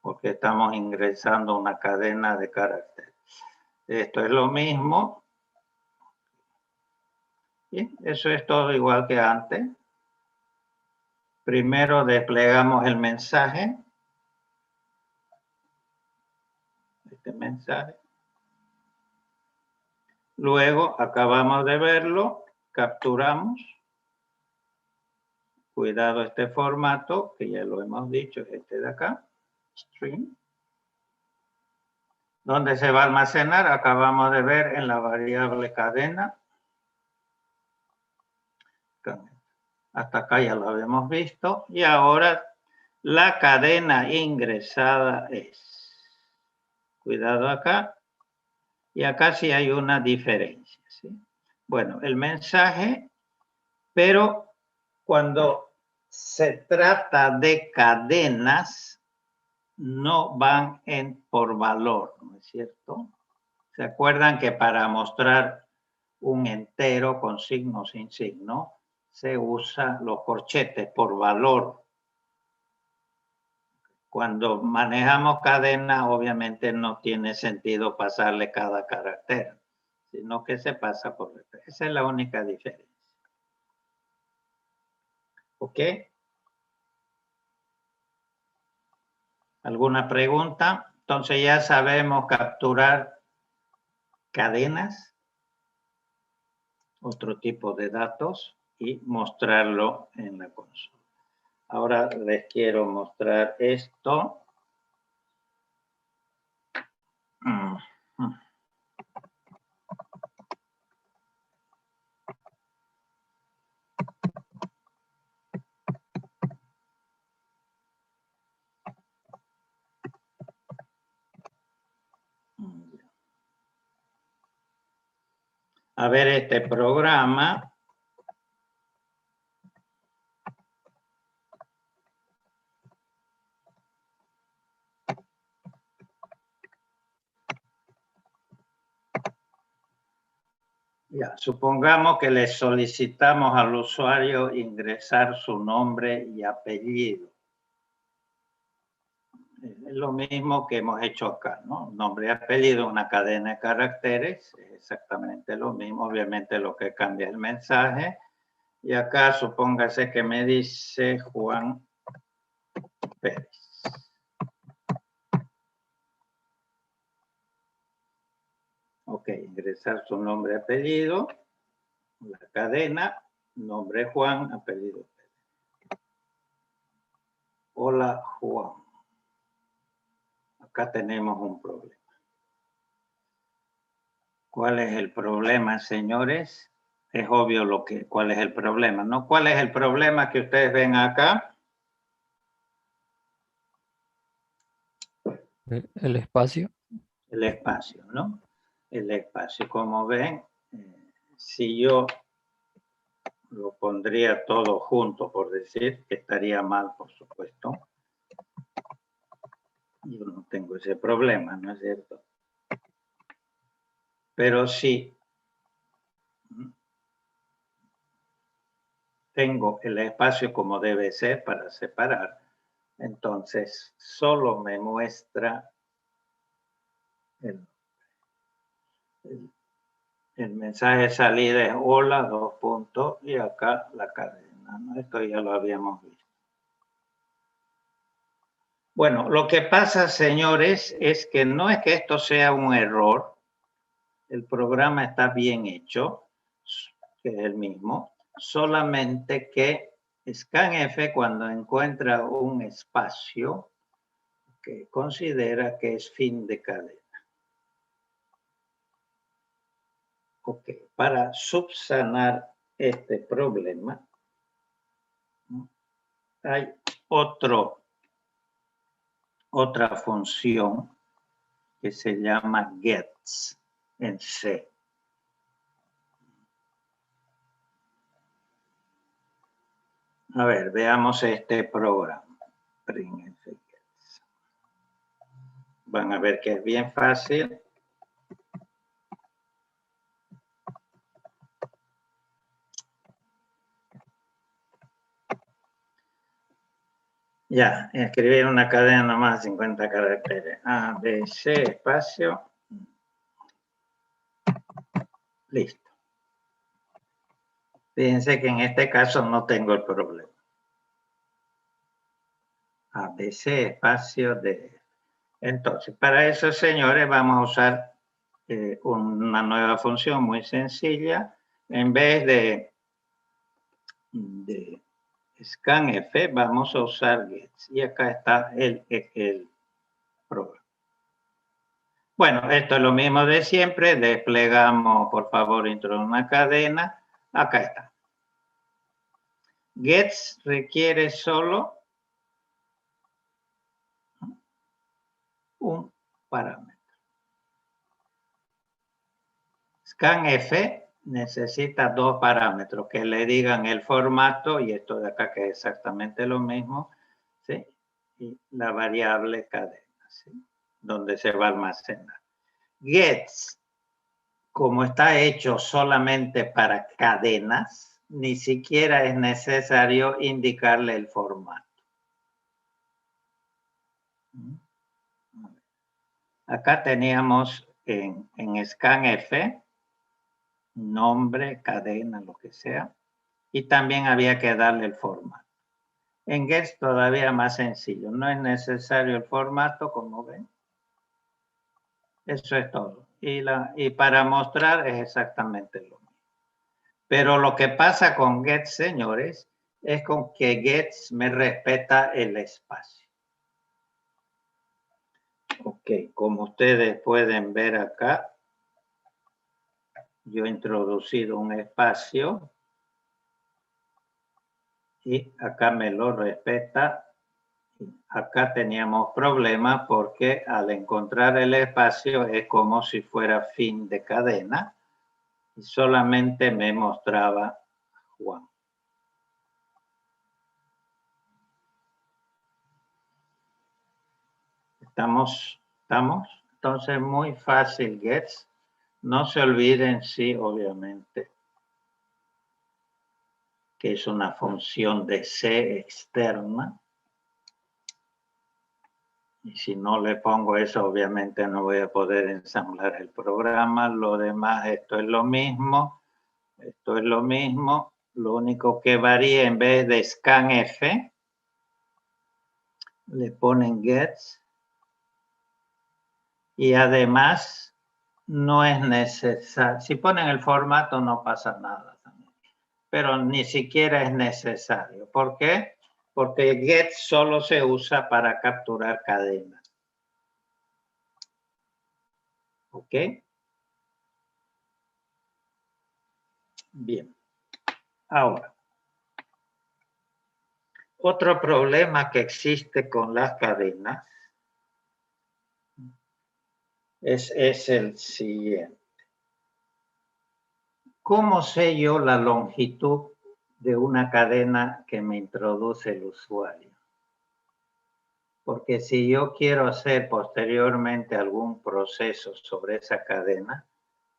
Porque estamos ingresando una cadena de caracteres. Esto es lo mismo. Bien, eso es todo igual que antes. Primero desplegamos el mensaje. Este mensaje. Luego acabamos de verlo, capturamos. Cuidado este formato, que ya lo hemos dicho, este de acá, string. ¿Dónde se va a almacenar? Acabamos de ver en la variable cadena. Hasta acá ya lo habíamos visto. Y ahora la cadena ingresada es. Cuidado acá. Y acá sí hay una diferencia. ¿Sí? Bueno, el mensaje, pero cuando se trata de cadenas, no van por valor, ¿no es cierto? ¿Se acuerdan que para mostrar un entero con signo sin signo, se usa los corchetes por valor? Cuando manejamos cadena, obviamente no tiene sentido pasarle cada carácter, sino que se pasa por... Esa es la única diferencia. ¿Ok? ¿Alguna pregunta? Entonces ya sabemos capturar cadenas, otro tipo de datos, y mostrarlo en la consola. Ahora les quiero mostrar esto. A ver este programa. Ya, supongamos que le solicitamos al usuario ingresar su nombre y apellido. Es lo mismo que hemos hecho acá, ¿no? Nombre y apellido, una cadena de caracteres, es exactamente lo mismo. Obviamente lo que cambia es el mensaje. Y acá supóngase que me dice Juan Pérez. Ok, ingresar su nombre y apellido. La cadena, nombre Juan, apellido Pérez. Hola Juan. Acá tenemos un problema. ¿Cuál es el problema, señores? Es obvio cuál es el problema, ¿no? ¿Cuál es el problema que ustedes ven acá? El espacio. El espacio, ¿no? El espacio. Como ven, si yo lo pondría todo junto, por decir, que estaría mal, por supuesto. Yo no tengo ese problema, ¿no es cierto? Pero sí tengo el espacio como debe ser para separar, entonces solo me muestra el mensaje de salida es hola, 2 puntos, y acá la cadena, ¿no? Esto ya lo habíamos visto. Bueno, lo que pasa, señores, es que no es que esto sea un error. El programa está bien hecho, que es el mismo, solamente que scanf cuando encuentra un espacio que considera que es fin de cadena. Ok, para subsanar este problema, hay otra función que se llama gets en C. A ver, veamos este programa. Van a ver que es bien fácil. Ya, escribir una cadena nomás 50 caracteres. A, B, C, espacio. Listo. Fíjense que en este caso no tengo el problema. A, B, C, espacio, D. Entonces, para eso, señores, vamos a usar una nueva función muy sencilla. En vez de scanf, vamos a usar gets. Y acá está el programa. Bueno, esto es lo mismo de siempre. Desplegamos, por favor, introducir una cadena. Acá está. Gets requiere solo un parámetro. Scanf necesita dos parámetros que le digan el formato, y esto de acá que es exactamente lo mismo, ¿sí? Y la variable cadena, ¿sí? Donde se va a almacenar. Gets, como está hecho solamente para cadenas, ni siquiera es necesario indicarle el formato. Acá teníamos en scanf nombre, cadena, lo que sea, y también había que darle el formato. En Gets todavía más sencillo, no es necesario el formato, como ven. Eso es todo. Y para mostrar es exactamente lo mismo. Pero lo que pasa con Gets, señores, es con que Gets me respeta el espacio. Ok, como ustedes pueden ver acá, yo he introducido un espacio y acá me lo respeta. Acá teníamos problemas porque al encontrar el espacio es como si fuera fin de cadena y solamente me mostraba Juan. ¿Estamos? Entonces, muy fácil, Gets. No se olviden, sí, obviamente, que es una función de C externa. Y si no le pongo eso, obviamente no voy a poder ensamblar el programa. Lo demás, esto es lo mismo. Esto es lo mismo. Lo único que varía, en vez de scanf, le ponen gets. Y además, no es necesario. Si ponen el formato, no pasa nada también. Pero ni siquiera es necesario. ¿Por qué? Porque el get solo se usa para capturar cadenas. ¿Ok? Bien. Ahora, otro problema que existe con las cadenas es el siguiente. ¿Cómo sé yo la longitud de una cadena que me introduce el usuario? Porque si yo quiero hacer posteriormente algún proceso sobre esa cadena,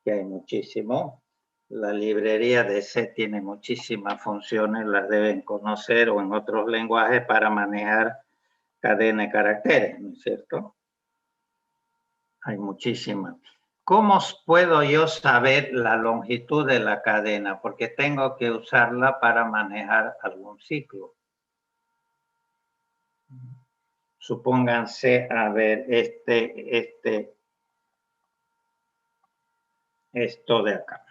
que hay muchísimo, la librería de C tiene muchísimas funciones, las deben conocer, o en otros lenguajes para manejar cadena de caracteres, ¿no es cierto? Hay muchísimas. ¿Cómo puedo yo saber la longitud de la cadena? Porque tengo que usarla para manejar algún ciclo. Supónganse, a ver, esto de acá.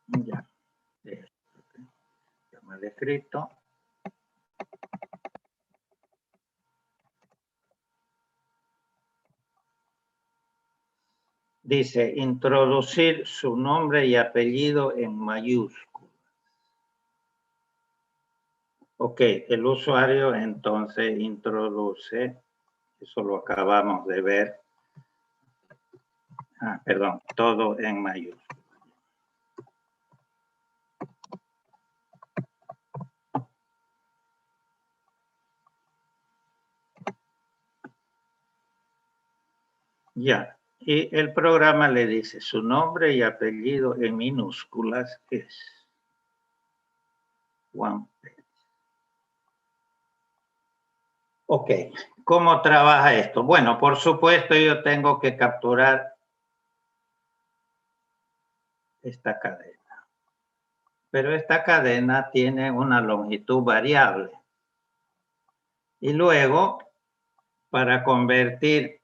Ya. Ya mal escrito. Dice, introducir su nombre y apellido en mayúsculas. Ok, el usuario entonces introduce, eso lo acabamos de ver. Perdón, todo en mayúsculas. Ya. Y el programa le dice su nombre y apellido en minúsculas es Juan Pérez. Ok. ¿Cómo trabaja esto? Bueno, por supuesto yo tengo que capturar esta cadena. Pero esta cadena tiene una longitud variable. Y luego, para convertir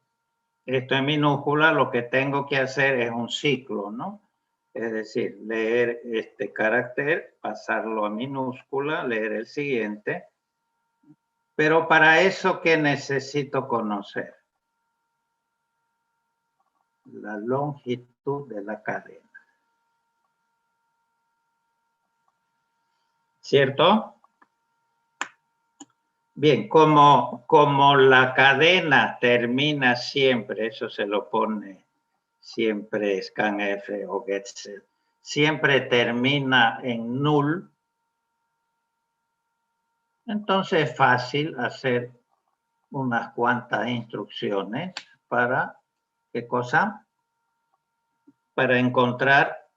esto en minúscula, lo que tengo que hacer es un ciclo, ¿no? Es decir, leer este carácter, pasarlo a minúscula, leer el siguiente. Pero para eso, ¿qué necesito conocer? La longitud de la cadena. ¿Cierto? Bien, como la cadena termina siempre, eso se lo pone siempre scanf o getset, siempre termina en null, entonces es fácil hacer unas cuantas instrucciones para, ¿qué cosa? Para encontrar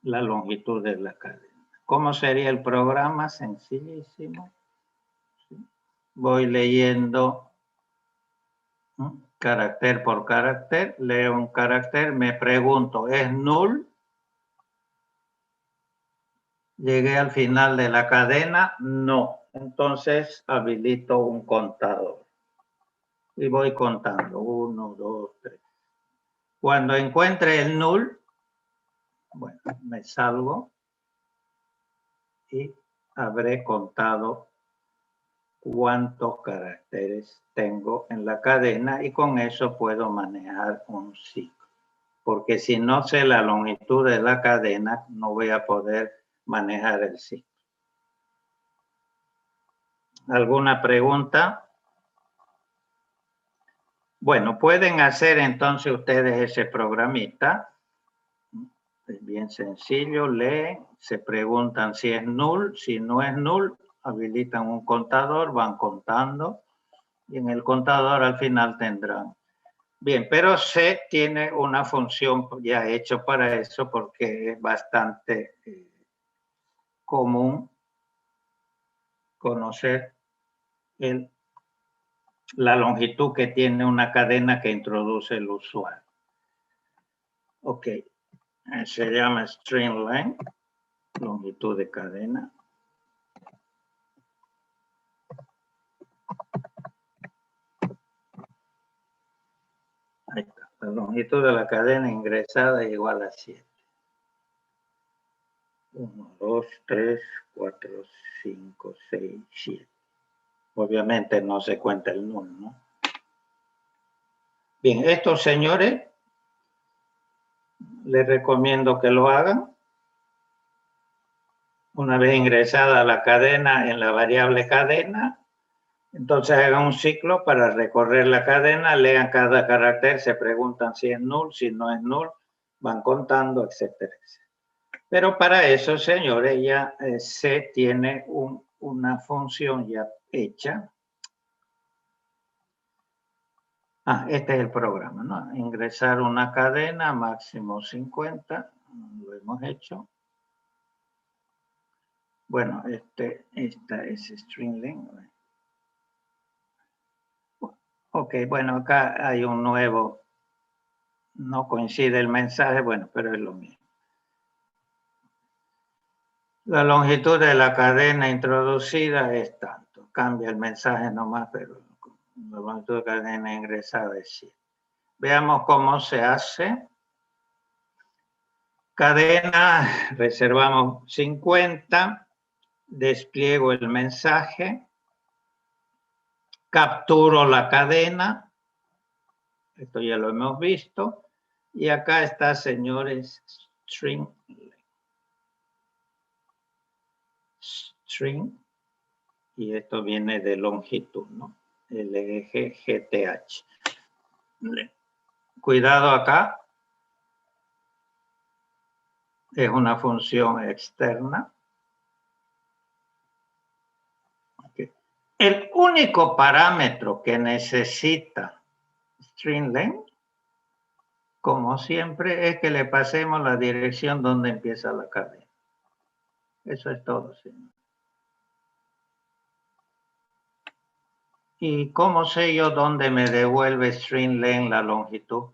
la longitud de la cadena. ¿Cómo sería el programa? Sencillísimo. Voy leyendo carácter por carácter, leo un carácter, me pregunto, ¿es null? Llegué al final de la cadena, no. Entonces habilito un contador. Y voy contando, 1, 2, 3. Cuando encuentre el null, bueno, me salgo y habré contado cuántos caracteres tengo en la cadena y con eso puedo manejar un ciclo. Porque si no sé la longitud de la cadena, no voy a poder manejar el ciclo. ¿Alguna pregunta? Bueno, pueden hacer entonces ustedes ese programita. Es bien sencillo, leen, se preguntan si es null, si no es null, habilitan un contador, van contando y en el contador al final tendrán. Bien, pero C tiene una función ya hecha para eso porque es bastante común conocer la longitud que tiene una cadena que introduce el usuario. Ok, se llama string length, longitud de cadena. Ahí está, la longitud de la cadena ingresada es igual a 7. 1, 2, 3, 4, 5, 6, 7. Obviamente no se cuenta el null, ¿no? Bien, estos señores les recomiendo que lo hagan. Una vez ingresada la cadena en la variable cadena, entonces hagan un ciclo para recorrer la cadena, lean cada carácter, se preguntan si es null, si no es null, van contando, etcétera, etcétera. Pero para eso, señores, ya C tiene una función ya hecha. Este es el programa, ¿no? Ingresar una cadena, máximo 50, lo hemos hecho. Bueno, esta es string length. Ok, bueno, acá hay un nuevo, no coincide el mensaje, bueno, pero es lo mismo. La longitud de la cadena introducida es tanto. Cambia el mensaje nomás, pero la longitud de la cadena ingresada es 7. Veamos cómo se hace. Cadena, reservamos 50. Despliego el mensaje. Capturo la cadena. Esto ya lo hemos visto. Y acá está, señores, string. String. Y esto viene de longitud, ¿no? LGGTH. Cuidado acá. Es una función externa. Okay. El único parámetro que necesita string length como siempre, es que le pasemos la dirección donde empieza la cadena. Eso es todo, señor. ¿Y cómo sé yo dónde me devuelve string_len la longitud?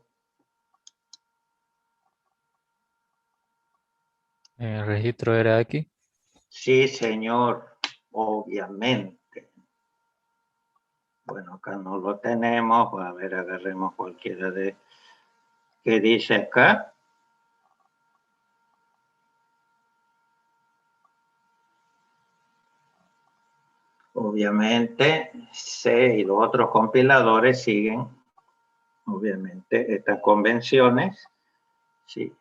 El registro era aquí. Sí, señor, obviamente. Bueno, acá no lo tenemos. A ver, agarremos cualquiera de... ¿Qué dice acá? Obviamente, C y los otros compiladores siguen, obviamente, estas convenciones. Sí.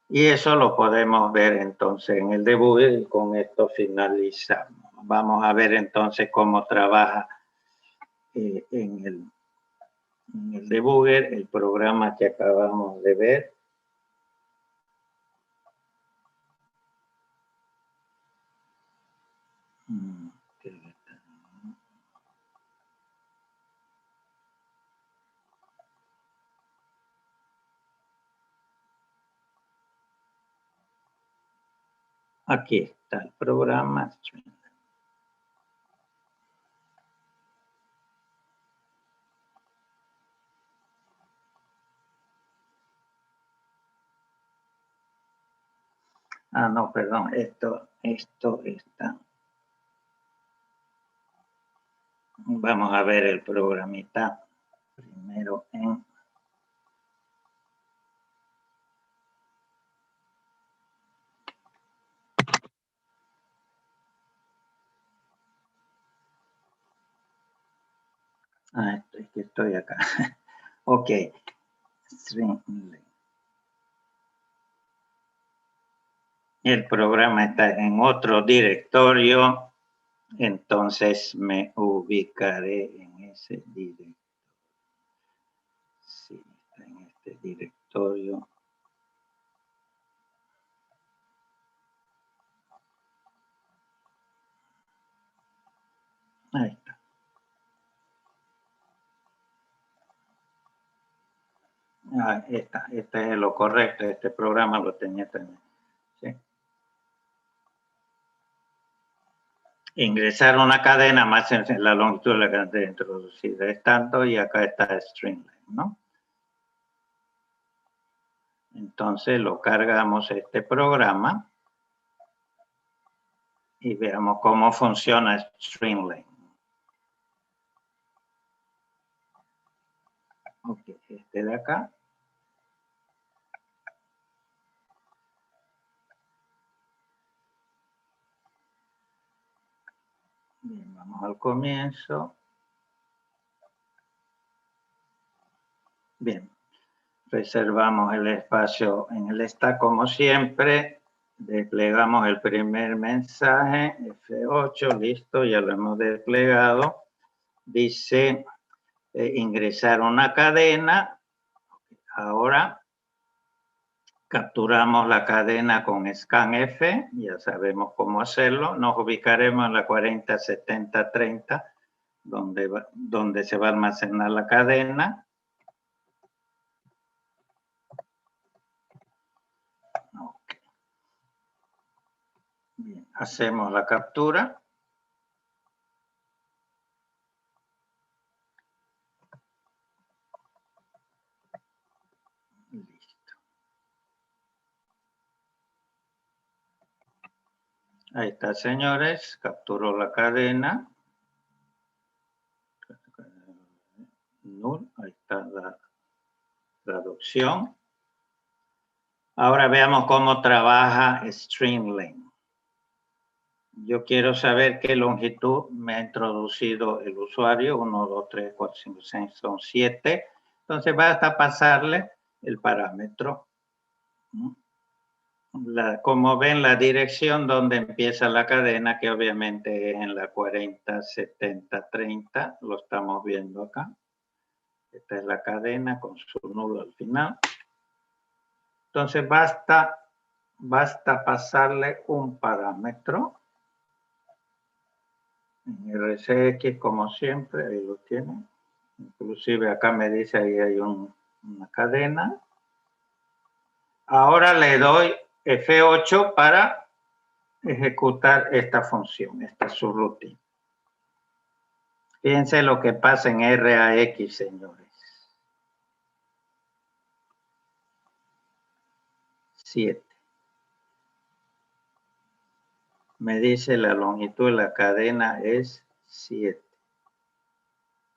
Y eso lo podemos ver entonces en el debugger y con esto finalizamos. Vamos a ver entonces cómo trabaja en el debugger el programa que acabamos de ver. Aquí está el programa. Ah, no, perdón, esto está. Vamos a ver el programita primero en... Ah, es que estoy acá. Ok. El programa está en otro directorio, entonces me ubicaré en ese directorio. Sí, está en este directorio. Ahí está. Ah, este es lo correcto, este programa lo tenía también. ¿Sí? Ingresar una cadena más en la longitud de la cadena introducida es tanto y acá está string_len, ¿no? Entonces lo cargamos este programa y veamos cómo funciona string_len. Ok, este de acá. Bien, vamos al comienzo. Bien, reservamos el espacio en el stack como siempre. Desplegamos el primer mensaje, F8, listo, ya lo hemos desplegado. Dice ingresar una cadena. Ahora capturamos la cadena con scanf, ya sabemos cómo hacerlo. Nos ubicaremos en la 407030, donde se va a almacenar la cadena. Okay. Bien, hacemos la captura. Listo. Ahí está, señores. Capturó la cadena. Null. Ahí está la traducción. Ahora veamos cómo trabaja string_len. Yo quiero saber qué longitud me ha introducido el usuario. 1, 2, 3, 4, 5, 6, son 7. Entonces basta pasarle el parámetro. Como ven, la dirección donde empieza la cadena, que obviamente es en la 407030, lo estamos viendo acá. Esta es la cadena con su nulo al final. Entonces basta pasarle un parámetro. En RCX, como siempre, ahí lo tienen. Inclusive acá me dice ahí hay un una cadena. Ahora le doy F8 para ejecutar esta función, esta subrutina. Fíjense lo que pasa en RAX, señores. 7. Me dice la longitud de la cadena es 7.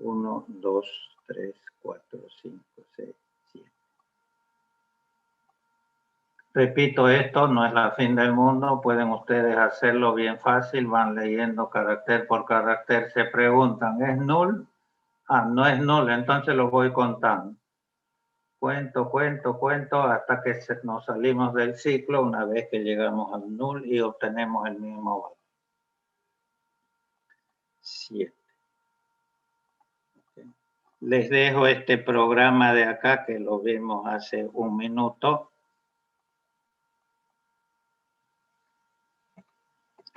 1, 2, 3, 4, 5, 6, 7. Repito, esto no es la fin del mundo. Pueden ustedes hacerlo bien fácil. Van leyendo carácter por carácter. Se preguntan, ¿es null? Ah, no es null. Entonces lo voy contando. Cuento hasta que nos salimos del ciclo una vez que llegamos al null y obtenemos el mismo valor. 7. Okay. Les dejo este programa de acá que lo vimos hace un minuto.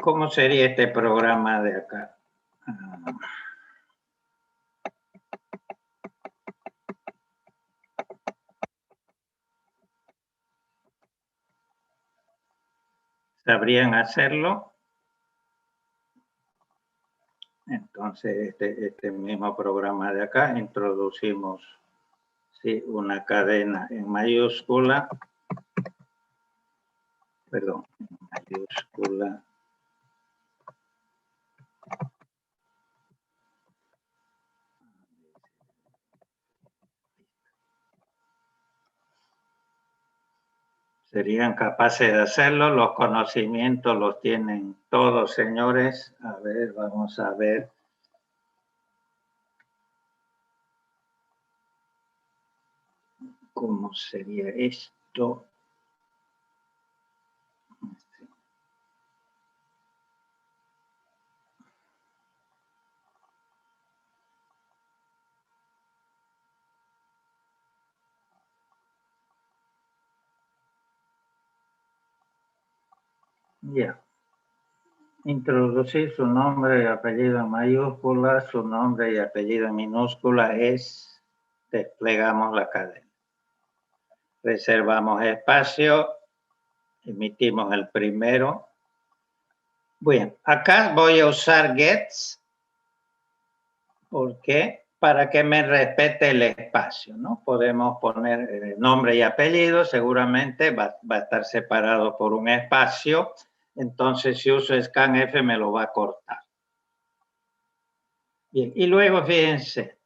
¿Cómo sería este programa de acá? ¿Sabrían hacerlo? Entonces, este mismo programa de acá, introducimos ¿sí? una cadena en mayúscula. Perdón, en mayúscula. Serían capaces de hacerlo, los conocimientos los tienen todos, señores. A ver, vamos a ver. ¿Cómo sería esto? Ya. Introducir su nombre y apellido en mayúscula, su nombre y apellido en minúscula es, desplegamos la cadena. Reservamos espacio, emitimos el primero. Bien, acá voy a usar gets. ¿Por qué? Para que me respete el espacio, ¿no? Podemos poner nombre y apellido, seguramente va a estar separado por un espacio. Entonces, si uso scanf me lo va a cortar. Bien, y luego fíjense,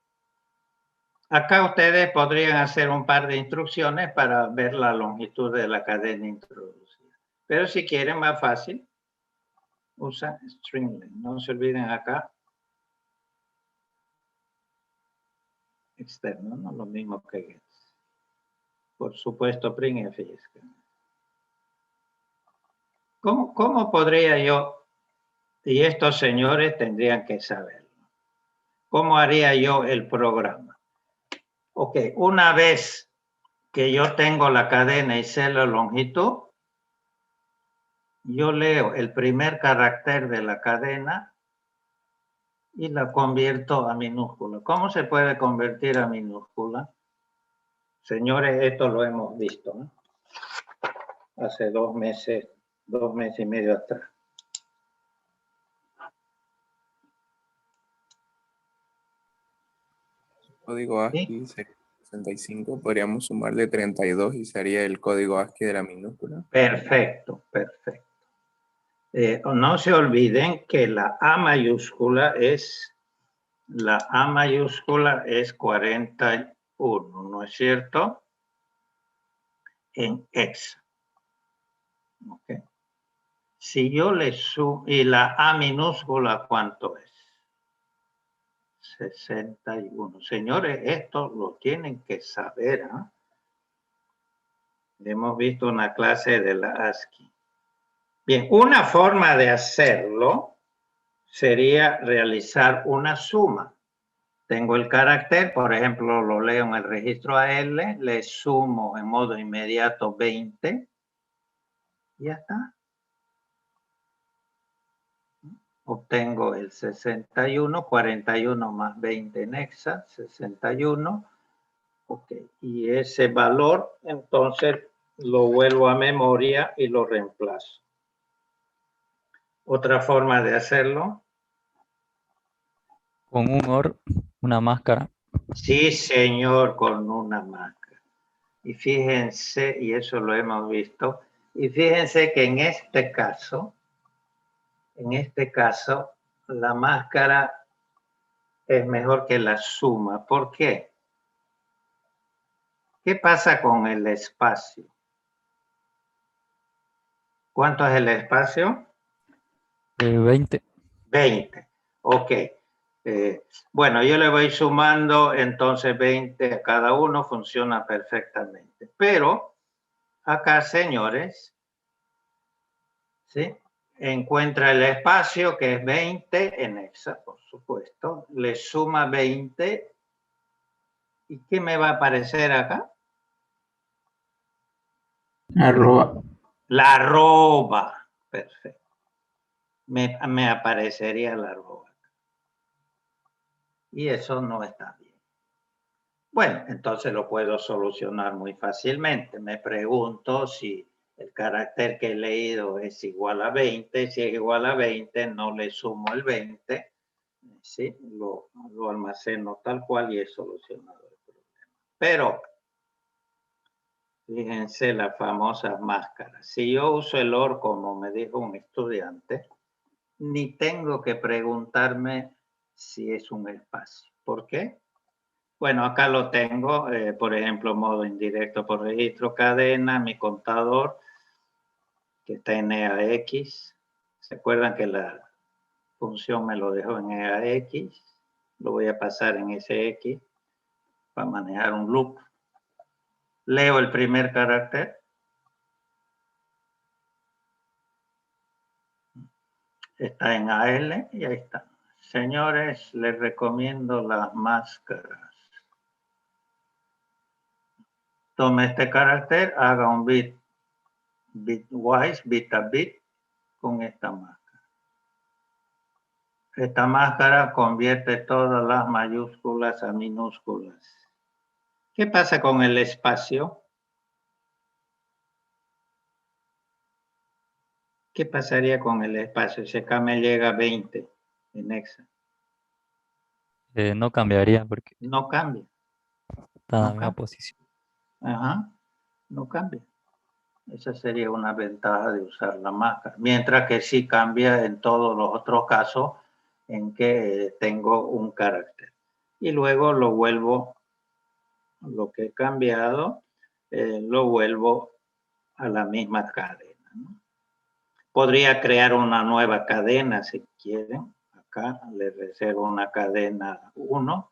acá ustedes podrían hacer un par de instrucciones para ver la longitud de la cadena introducida. Pero si quieren más fácil, usa stringlen. No se olviden acá. Externo, ¿no? Lo mismo que gets. Por supuesto, printf y scanf. ¿Cómo podría yo, y estos señores tendrían que saberlo, cómo haría yo el programa? Ok, una vez que yo tengo la cadena y sé la longitud, yo leo el primer carácter de la cadena y la convierto a minúscula. ¿Cómo se puede convertir a minúscula? Señores, esto lo hemos visto, ¿no? Hace 2 meses y medio atrás. Código ASCII sería 65, podríamos sumarle 32 y sería el código ASCII de la minúscula. Perfecto. No se olviden que la A mayúscula es 41, ¿no es cierto? En hexa. Okay. Si yo le sumo, y la A minúscula, ¿cuánto es? 61. Señores, esto lo tienen que saber, ¿eh? Hemos visto una clase de la ASCII. Bien, una forma de hacerlo sería realizar una suma. Tengo el carácter, por ejemplo, lo leo en el registro AL, le sumo en modo inmediato 20, y ya está. Obtengo el 61, 41 más 20 en hexa, 61, Ok, y ese valor, entonces, lo vuelvo a memoria y lo reemplazo. Otra forma de hacerlo. Con un OR, una máscara. Sí, señor, con una máscara. Y fíjense, y eso lo hemos visto, y fíjense que en este caso, la máscara es mejor que la suma. ¿Por qué? ¿Qué pasa con el espacio? ¿Cuánto es el espacio? 20. 20. Ok. Bueno, yo le voy sumando entonces 20 a cada uno, funciona perfectamente. Pero acá, señores, ¿sí? Encuentra el espacio que es 20 en hexa, por supuesto. Le suma 20. ¿Y qué me va a aparecer acá? Arroba. La arroba. Perfecto. Me aparecería la arroba. Y eso no está bien. Bueno, entonces lo puedo solucionar muy fácilmente. Me pregunto si el carácter que he leído es igual a 20. Si es igual a 20, no le sumo el 20. ¿Sí? Lo almaceno tal cual y he solucionado el problema. Pero, fíjense las famosas máscaras. Si yo uso el OR como me dijo un estudiante, ni tengo que preguntarme si es un espacio. ¿Por qué? Bueno, acá lo tengo, por ejemplo, modo indirecto por registro, cadena, mi contador, que está en EAX. ¿Se acuerdan que la función me lo dejó en EAX? Lo voy a pasar en SX para manejar un loop. Leo el primer carácter. Está en AL y ahí está. Señores, les recomiendo las máscaras. Tome este carácter, haga un bitwise, bit a bit, con esta máscara. Esta máscara convierte todas las mayúsculas a minúsculas. ¿Qué pasa con el espacio? ¿Qué pasaría con el espacio si acá me llega 20 en hexa? No cambiaría porque No cambia. está en No la misma cambia. posición. Ajá, no cambia. Esa sería una ventaja de usar la máscara. Mientras que sí cambia en todos los otros casos en que tengo un carácter. Y luego lo vuelvo, lo que he cambiado, lo vuelvo a la misma cadena, ¿no? Podría crear una nueva cadena si quieren. Acá le reservo una cadena 1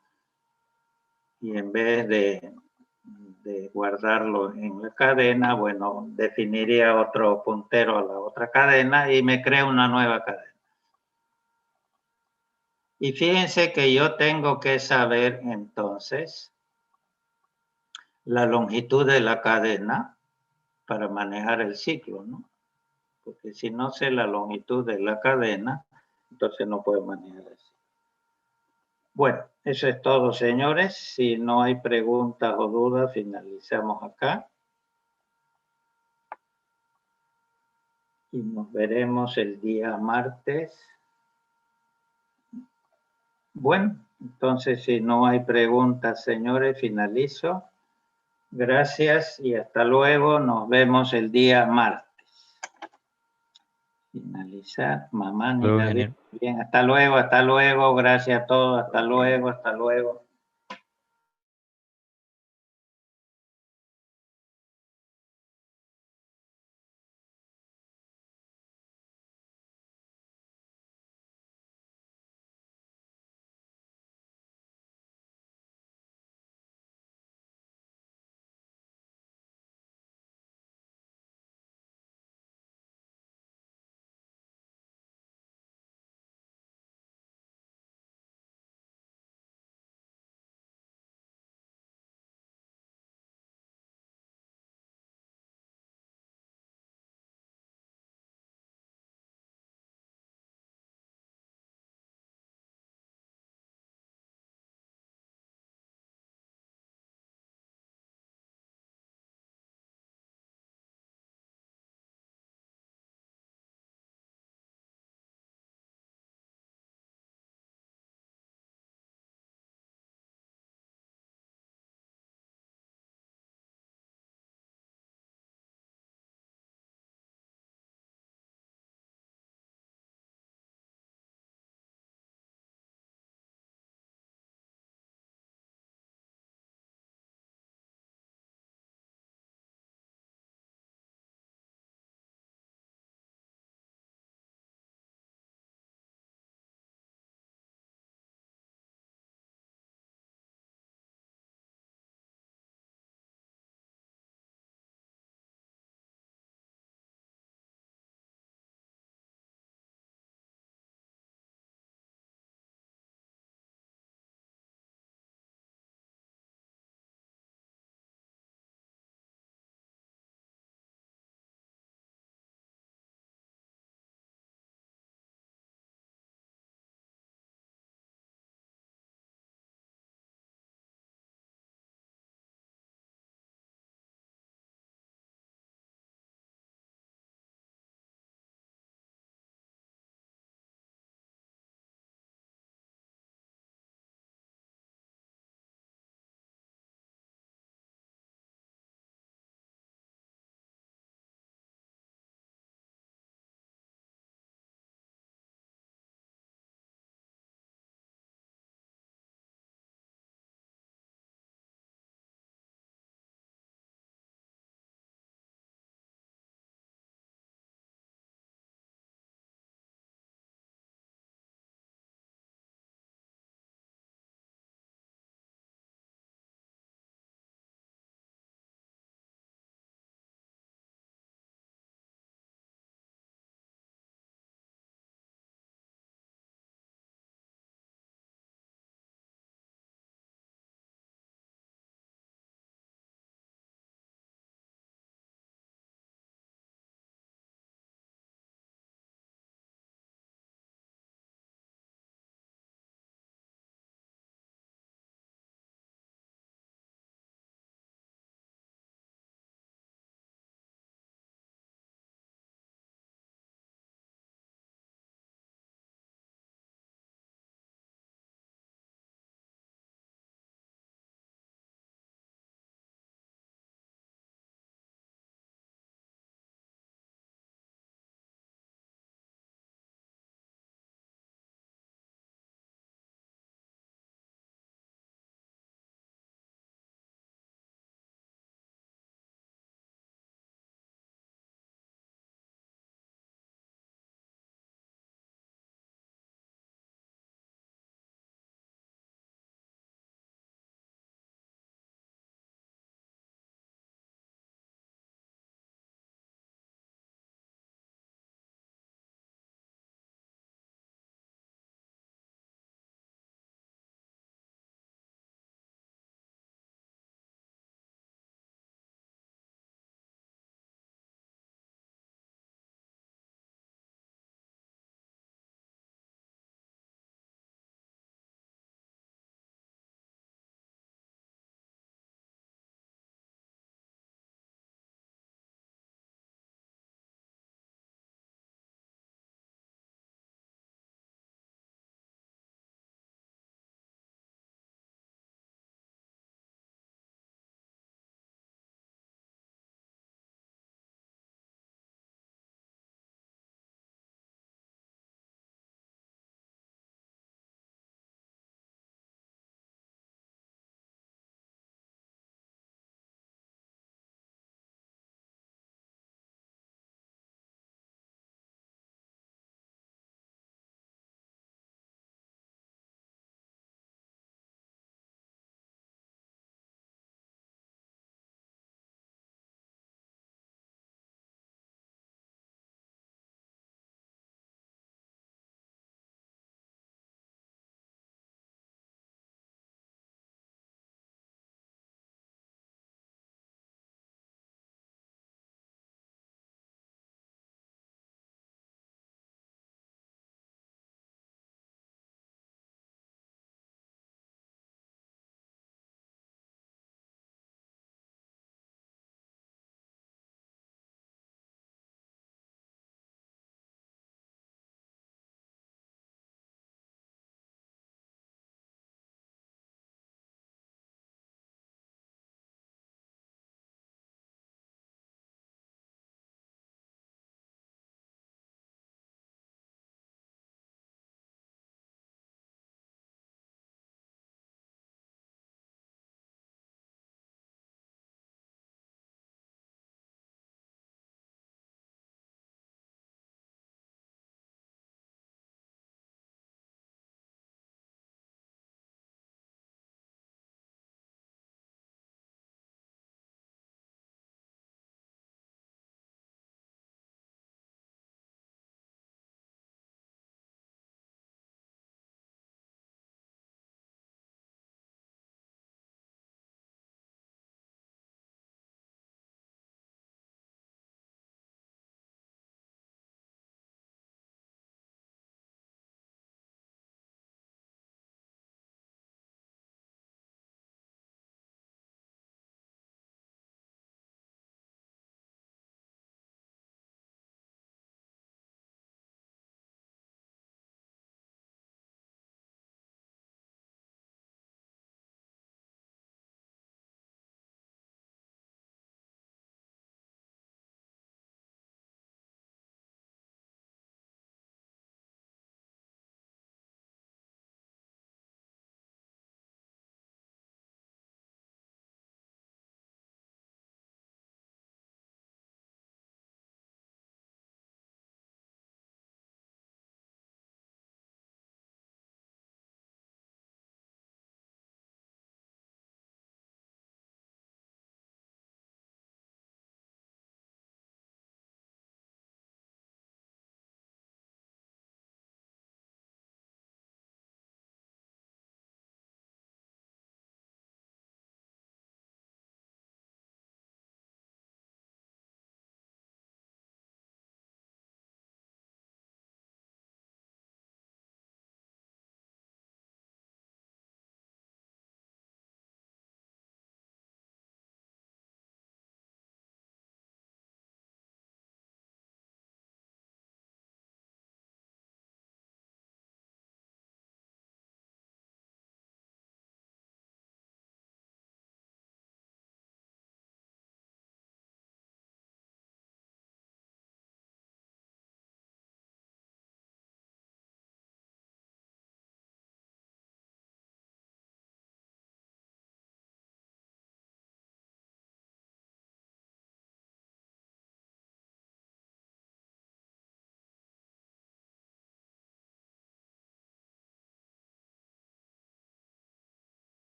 y en vez de guardarlo en la cadena, bueno, definiría otro puntero a la otra cadena y me creo una nueva cadena. Y fíjense que yo tengo que saber entonces la longitud de la cadena para manejar el ciclo, ¿no? Porque si no sé la longitud de la cadena, entonces no puedo manejar así. Bueno, eso es todo, señores. Si no hay preguntas o dudas, finalizamos acá. Y nos veremos el día martes. Bueno, entonces si no hay preguntas, señores, finalizo. Gracias y hasta luego. Nos vemos el día martes. Finalizar, mamá ni Luego, la vi. ingeniero. Bien, hasta luego, hasta luego. Gracias a todos, hasta luego, hasta luego.